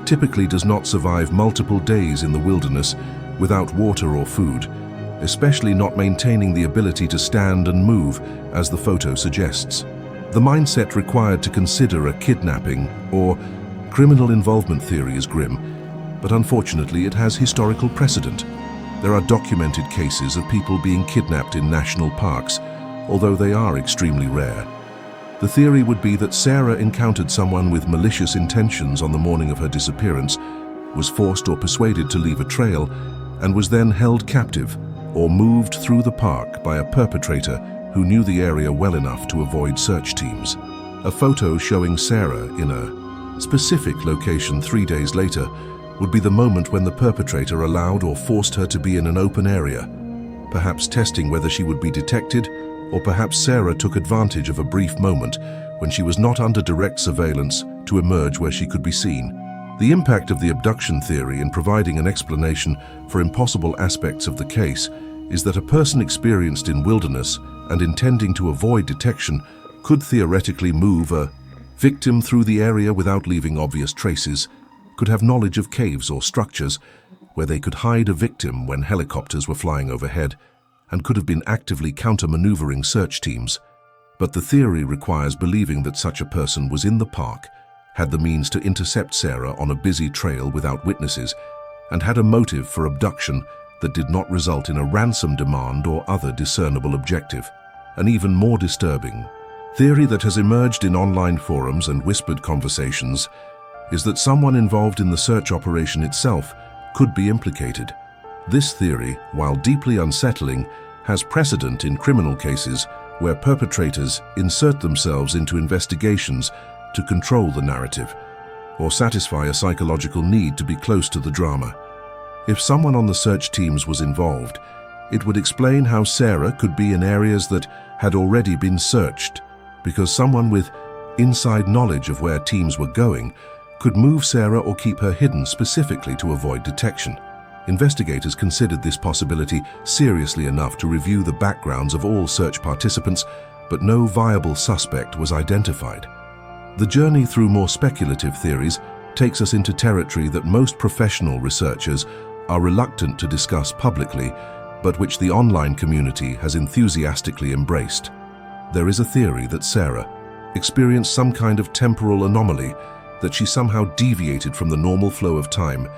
A: typically does not survive multiple days in the wilderness without water or food, especially not maintaining the ability to stand and move, as the photo suggests. The mindset required to consider a kidnapping or criminal involvement theory is grim, but unfortunately it has historical precedent. There are documented cases of people being kidnapped in national parks, although they are extremely rare. The theory would be that Sarah encountered someone with malicious intentions on the morning of her disappearance, was forced or persuaded to leave a trail, and was then held captive or moved through the park by a perpetrator who knew the area well enough to avoid search teams. A photo showing Sarah in a specific location 3 days later would be the moment when the perpetrator allowed or forced her to be in an open area, perhaps testing whether she would be detected, or perhaps Sarah took advantage of a brief moment when she was not under direct surveillance to emerge where she could be seen. The impact of the abduction theory in providing an explanation for impossible aspects of the case is that a person experienced in wilderness and intending to avoid detection could theoretically move a victim through the area without leaving obvious traces, could have knowledge of caves or structures where they could hide a victim when helicopters were flying overhead, and could have been actively counter-maneuvering search teams. But the theory requires believing that such a person was in the park, had the means to intercept Sarah on a busy trail without witnesses, and had a motive for abduction that did not result in a ransom demand or other discernible objective. An even more disturbing theory that has emerged in online forums and whispered conversations is that someone involved in the search operation itself could be implicated. This theory, while deeply unsettling, has precedent in criminal cases where perpetrators insert themselves into investigations to control the narrative or satisfy a psychological need to be close to the drama. If someone on the search teams was involved, it would explain how Sarah could be in areas that had already been searched, because someone with inside knowledge of where teams were going could move Sarah or keep her hidden specifically to avoid detection. Investigators considered this possibility seriously enough to review the backgrounds of all search participants, but no viable suspect was identified. The journey through more speculative theories takes us into territory that most professional researchers are reluctant to discuss publicly, but which the online community has enthusiastically embraced. There is a theory that Sarah experienced some kind of temporal anomaly, that she somehow deviated from the normal flow of time,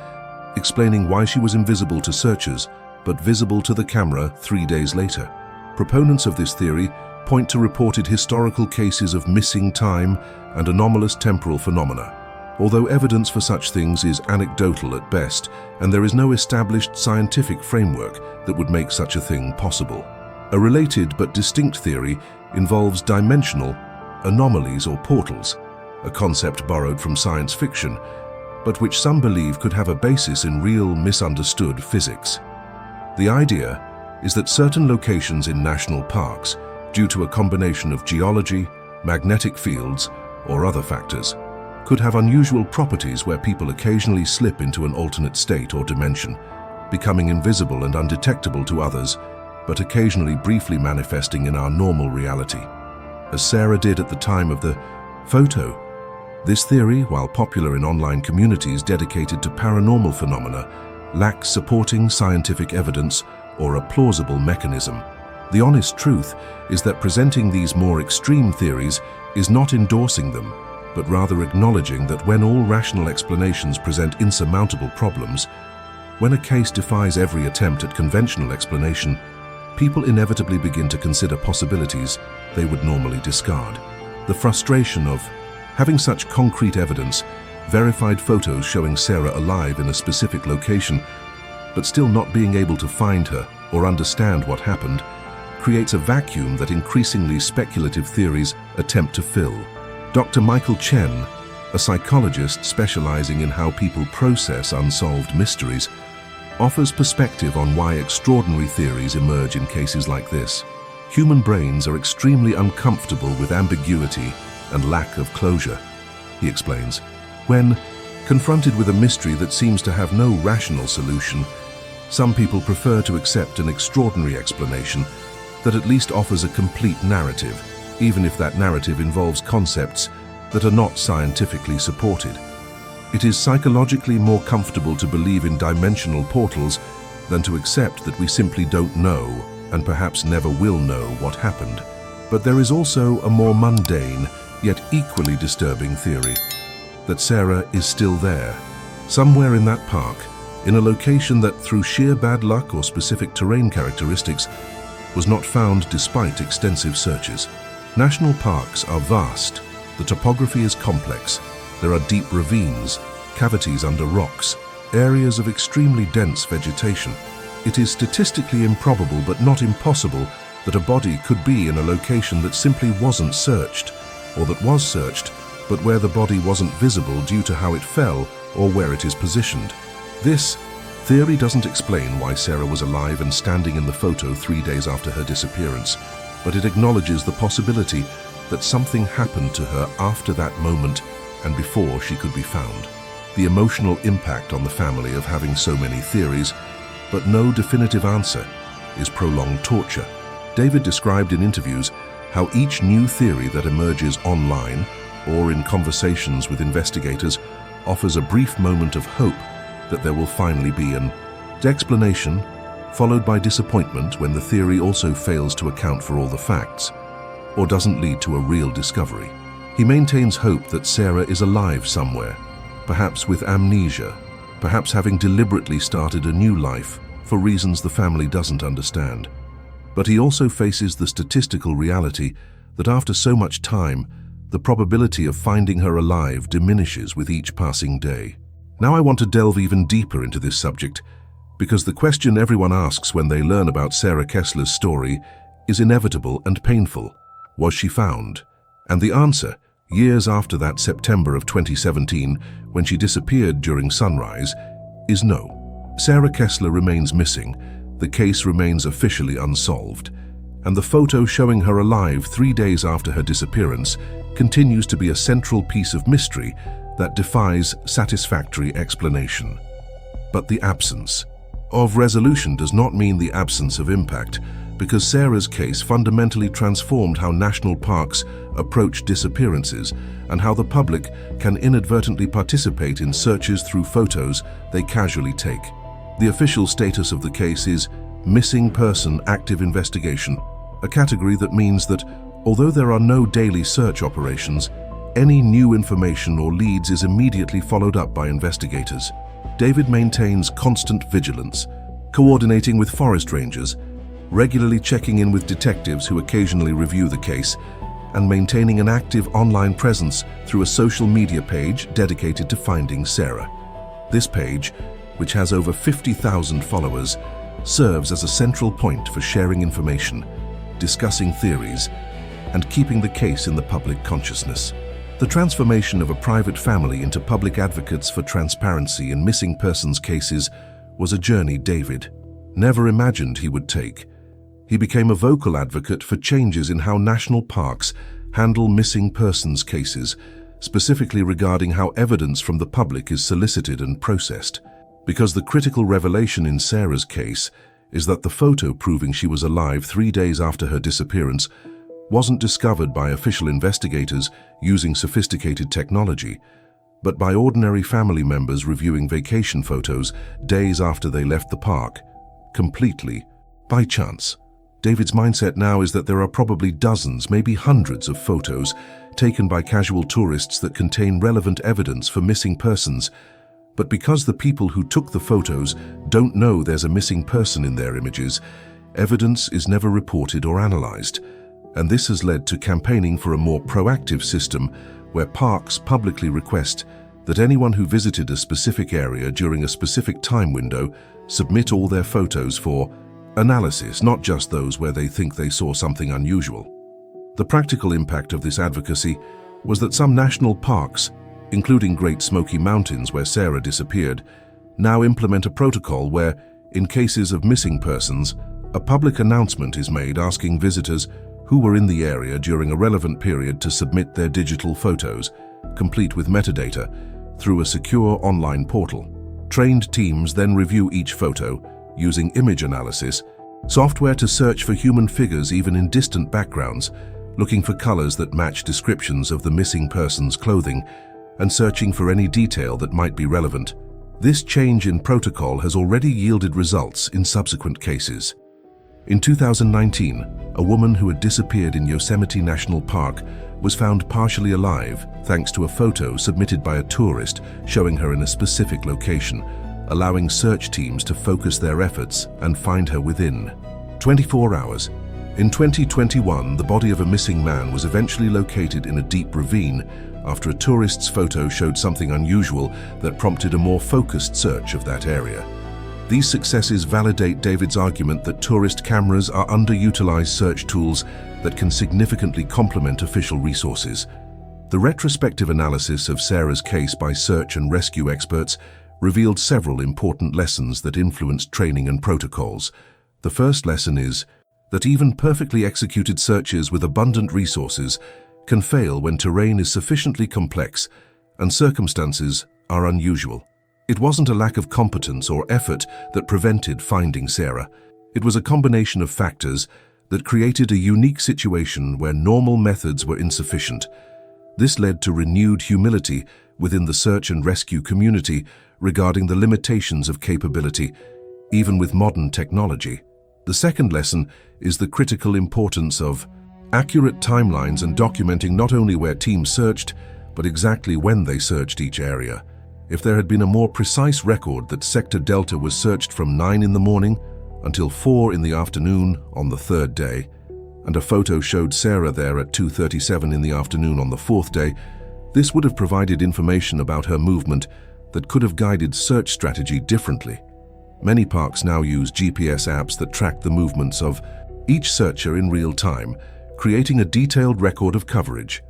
A: explaining why she was invisible to searchers, but visible to the camera 3 days later. Proponents of this theory point to reported historical cases of missing time and anomalous temporal phenomena, although evidence for such things is anecdotal at best, and there is no established scientific framework that would make such a thing possible. A related but distinct theory involves dimensional anomalies or portals, a concept borrowed from science fiction, but which some believe could have a basis in real misunderstood physics. The idea is that certain locations in national parks, due to a combination of geology, magnetic fields, or other factors, could have unusual properties where people occasionally slip into an alternate state or dimension, becoming invisible and undetectable to others, but occasionally briefly manifesting in our normal reality, as Sarah did at the time of the photo. This theory, while popular in online communities dedicated to paranormal phenomena, lacks supporting scientific evidence or a plausible mechanism. The honest truth is that presenting these more extreme theories is not endorsing them, but rather acknowledging that when all rational explanations present insurmountable problems, when a case defies every attempt at conventional explanation, people inevitably begin to consider possibilities they would normally discard. The frustration of having such concrete evidence, verified photos showing Sarah alive in a specific location, but still not being able to find her or understand what happened, creates a vacuum that increasingly speculative theories attempt to fill. Dr. Michael Chen, a psychologist specializing in how people process unsolved mysteries, offers perspective on why extraordinary theories emerge in cases like this. Human brains are extremely uncomfortable with ambiguity and lack of closure, he explains. When confronted with a mystery that seems to have no rational solution, some people prefer to accept an extraordinary explanation that at least offers a complete narrative, even if that narrative involves concepts that are not scientifically supported. It is psychologically more comfortable to believe in dimensional portals than to accept that we simply don't know and perhaps never will know what happened. But there is also a more mundane, yet equally disturbing theory that Sarah is still there, somewhere in that park, in a location that, through sheer bad luck or specific terrain characteristics, was not found despite extensive searches. National parks are vast, the topography is complex, there are deep ravines, cavities under rocks, areas of extremely dense vegetation. It is statistically improbable but not impossible that a body could be in a location that simply wasn't searched, or that was searched, but where the body wasn't visible due to how it fell or where it is positioned. This theory doesn't explain why Sarah was alive and standing in the photo 3 days after her disappearance, but it acknowledges the possibility that something happened to her after that moment and before she could be found. The emotional impact on the family of having so many theories, but no definitive answer, is prolonged torture. David described in interviews how each new theory that emerges online or in conversations with investigators offers a brief moment of hope that there will finally be an explanation, followed by disappointment when the theory also fails to account for all the facts, or doesn't lead to a real discovery. He maintains hope that Sarah is alive somewhere, perhaps with amnesia, perhaps having deliberately started a new life for reasons the family doesn't understand. But he also faces the statistical reality that after so much time, the probability of finding her alive diminishes with each passing day. Now I want to delve even deeper into this subject, because the question everyone asks when they learn about Sarah Kessler's story is inevitable and painful. Was she found? And the answer, years after that September of 2017, when she disappeared during sunrise, is no. Sarah Kessler remains missing, the case remains officially unsolved, and the photo showing her alive 3 days after her disappearance continues to be a central piece of mystery that defies satisfactory explanation. But the absence of resolution does not mean the absence of impact, because Sarah's case fundamentally transformed how national parks approach disappearances and how the public can inadvertently participate in searches through photos they casually take. The official status of the case is Missing Person Active Investigation, a category that means that, although there are no daily search operations, any new information or leads is immediately followed up by investigators. David maintains constant vigilance, coordinating with forest rangers, regularly checking in with detectives who occasionally review the case, and maintaining an active online presence through a social media page dedicated to finding Sarah. This page, which has over 50,000 followers, serves as a central point for sharing information, discussing theories, and keeping the case in the public consciousness. The transformation of a private family into public advocates for transparency in missing persons cases was a journey David never imagined he would take. He became a vocal advocate for changes in how national parks handle missing persons cases, specifically regarding how evidence from the public is solicited and processed. Because the critical revelation in Sarah's case is that the photo proving she was alive 3 days after her disappearance wasn't discovered by official investigators using sophisticated technology, but by ordinary family members reviewing vacation photos days after they left the park, completely by chance. David's mindset now is that there are probably dozens, maybe hundreds of photos taken by casual tourists that contain relevant evidence for missing persons, but because the people who took the photos don't know there's a missing person in their images, evidence is never reported or analyzed. And this has led to campaigning for a more proactive system where parks publicly request that anyone who visited a specific area during a specific time window submit all their photos for analysis, not just those where they think they saw something unusual. The practical impact of this advocacy was that some national parks, including Great Smoky Mountains where Sarah disappeared, now implement a protocol where, in cases of missing persons, a public announcement is made asking visitors who were in the area during a relevant period to submit their digital photos, complete with metadata, through a secure online portal. Trained teams then review each photo using image analysis, software to search for human figures even in distant backgrounds, looking for colors that match descriptions of the missing person's clothing, and searching for any detail that might be relevant. This change in protocol has already yielded results in subsequent cases. In 2019, a woman who had disappeared in Yosemite National Park was found partially alive thanks to a photo submitted by a tourist showing her in a specific location, allowing search teams to focus their efforts and find her within 24 hours. In 2021, the body of a missing man was eventually located in a deep ravine after a tourist's photo showed something unusual that prompted a more focused search of that area. These successes validate David's argument that tourist cameras are underutilized search tools that can significantly complement official resources. The retrospective analysis of Sarah's case by search and rescue experts revealed several important lessons that influenced training and protocols. The first lesson is that even perfectly executed searches with abundant resources can fail when terrain is sufficiently complex and circumstances are unusual. It wasn't a lack of competence or effort that prevented finding Sarah. It was a combination of factors that created a unique situation where normal methods were insufficient. This led to renewed humility within the search and rescue community regarding the limitations of capability, even with modern technology. The second lesson is the critical importance of accurate timelines and documenting not only where teams searched, but exactly when they searched each area. If there had been a more precise record that Sector Delta was searched from 9 in the morning until 4 in the afternoon on the third day, and a photo showed Sarah there at 2:37 in the afternoon on the fourth day, this would have provided information about her movement that could have guided search strategy differently. Many parks now use GPS apps that track the movements of each searcher in real time, creating a detailed record of coverage.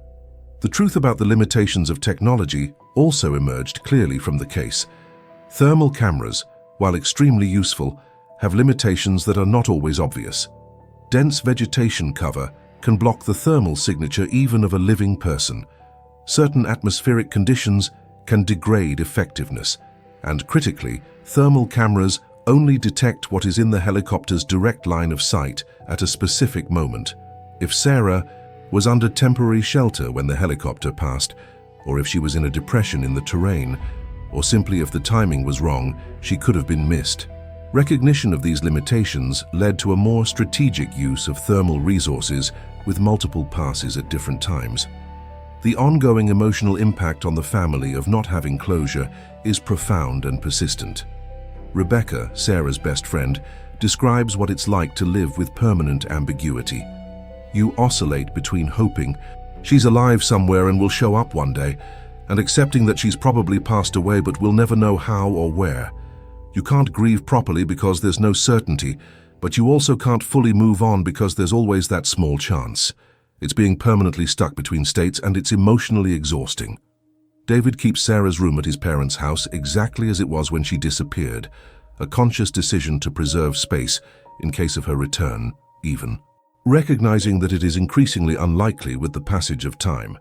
A: The truth about the limitations of technology also emerged clearly from the case. Thermal cameras, while extremely useful, have limitations that are not always obvious. Dense vegetation cover can block the thermal signature even of a living person. Certain atmospheric conditions can degrade effectiveness, and critically, thermal cameras only detect what is in the helicopter's direct line of sight at a specific moment. If Sarah was under temporary shelter when the helicopter passed, or if she was in a depression in the terrain, or simply if the timing was wrong, she could have been missed. Recognition of these limitations led to a more strategic use of thermal resources with multiple passes at different times. The ongoing emotional impact on the family of not having closure is profound and persistent. Rebecca, Sarah's best friend, describes what it's like to live with permanent ambiguity. You oscillate between hoping she's alive somewhere and will show up one day, and accepting that she's probably passed away but will never know how or where. You can't grieve properly because there's no certainty, but you also can't fully move on because there's always that small chance. It's being permanently stuck between states, and it's emotionally exhausting. David keeps Sarah's room at his parents' house exactly as it was when she disappeared, a conscious decision to preserve space in case of her return, even. Recognizing that it is increasingly unlikely with the passage of time,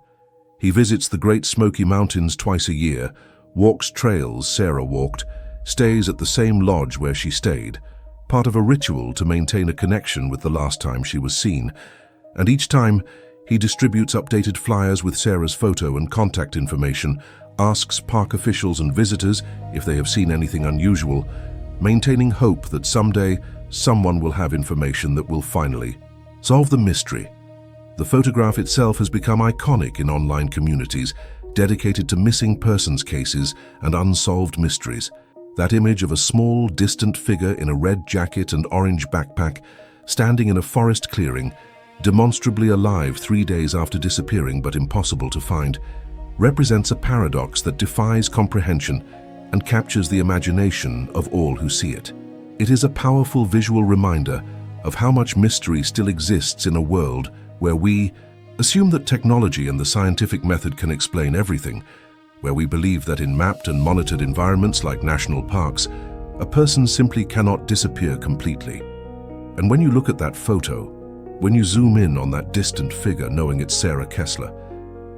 A: he visits the Great Smoky Mountains twice a year, walks trails Sarah walked, stays at the same lodge where she stayed, part of a ritual to maintain a connection with the last time she was seen, and each time he distributes updated flyers with Sarah's photo and contact information, asks park officials and visitors if they have seen anything unusual, maintaining hope that someday someone will have information that will finally solve the mystery. The photograph itself has become iconic in online communities dedicated to missing persons cases and unsolved mysteries. That image of a small, distant figure in a red jacket and orange backpack, standing in a forest clearing, demonstrably alive 3 days after disappearing but impossible to find, represents a paradox that defies comprehension and captures the imagination of all who see it. It is a powerful visual reminder of how much mystery still exists in a world where we assume that technology and the scientific method can explain everything, where we believe that in mapped and monitored environments like national parks, a person simply cannot disappear completely. And when you look at that photo, when you zoom in on that distant figure knowing it's Sarah Kessler,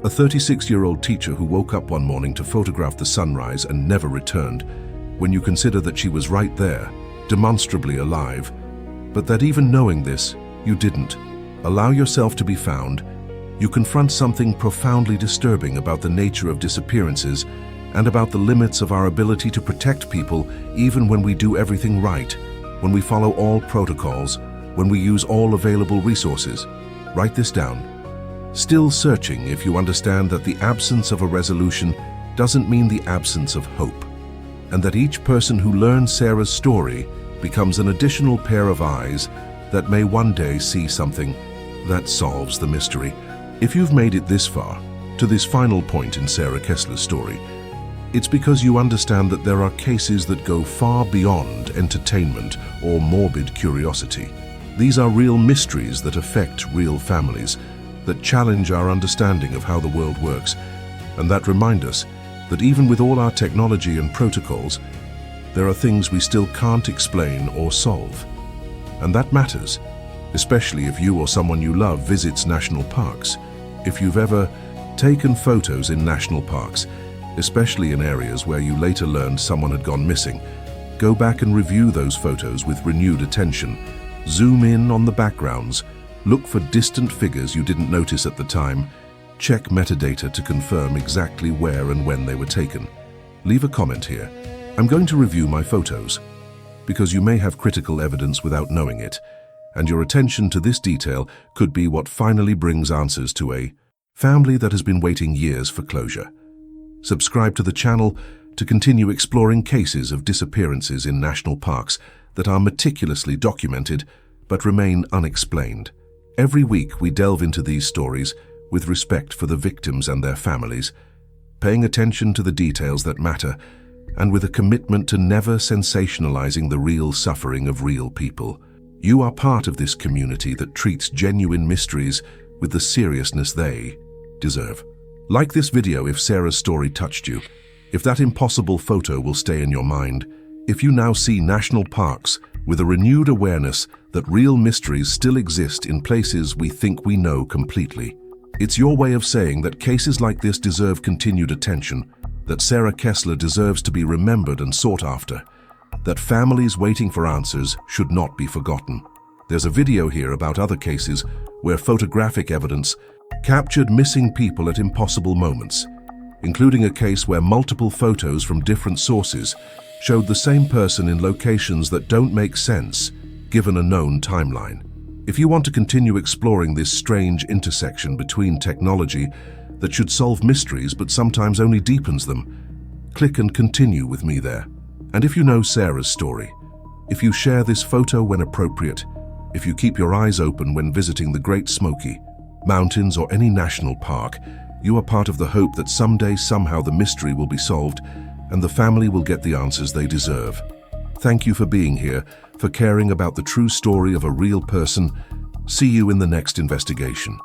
A: a 36-year-old teacher who woke up one morning to photograph the sunrise and never returned, when you consider that she was right there, demonstrably alive, but that even knowing this, you didn't allow yourself to be found, you confront something profoundly disturbing about the nature of disappearances and about the limits of our ability to protect people even when we do everything right, when we follow all protocols, when we use all available resources. Write this down. Still searching if you understand that the absence of a resolution doesn't mean the absence of hope, and that each person who learns Sarah's story becomes an additional pair of eyes that may one day see something that solves the mystery. If you've made it this far, to this final point in Sarah Kessler's story, it's because you understand that there are cases that go far beyond entertainment or morbid curiosity. These are real mysteries that affect real families, that challenge our understanding of how the world works, and that remind us that even with all our technology and protocols, there are things we still can't explain or solve. And that matters, especially if you or someone you love visits national parks. If you've ever taken photos in national parks, especially in areas where you later learned someone had gone missing, go back and review those photos with renewed attention. Zoom in on the backgrounds, look for distant figures you didn't notice at the time, check metadata to confirm exactly where and when they were taken. Leave a comment here. I'm going to review my photos, because you may have critical evidence without knowing it, and your attention to this detail could be what finally brings answers to a family that has been waiting years for closure. Subscribe to the channel to continue exploring cases of disappearances in national parks that are meticulously documented but remain unexplained. Every week we delve into these stories with respect for the victims and their families, paying attention to the details that matter, and with a commitment to never sensationalizing the real suffering of real people. You are part of this community that treats genuine mysteries with the seriousness they deserve. Like this video if Sarah's story touched you, if that impossible photo will stay in your mind, if you now see national parks with a renewed awareness that real mysteries still exist in places we think we know completely. It's your way of saying that cases like this deserve continued attention, that Sarah Kessler deserves to be remembered and sought after, that families waiting for answers should not be forgotten. There's a video here about other cases where photographic evidence captured missing people at impossible moments, including a case where multiple photos from different sources showed the same person in locations that don't make sense given a known timeline. If you want to continue exploring this strange intersection between technology that should solve mysteries but sometimes only deepens them, click and continue with me there. And if you know Sarah's story, if you share this photo when appropriate, If you keep your eyes open when visiting the Great Smoky Mountains or any national park, you are part of the hope that someday, somehow, the mystery will be solved and the family will get the answers they deserve. Thank you for being here, for caring about the true story of a real person. See you in the next investigation.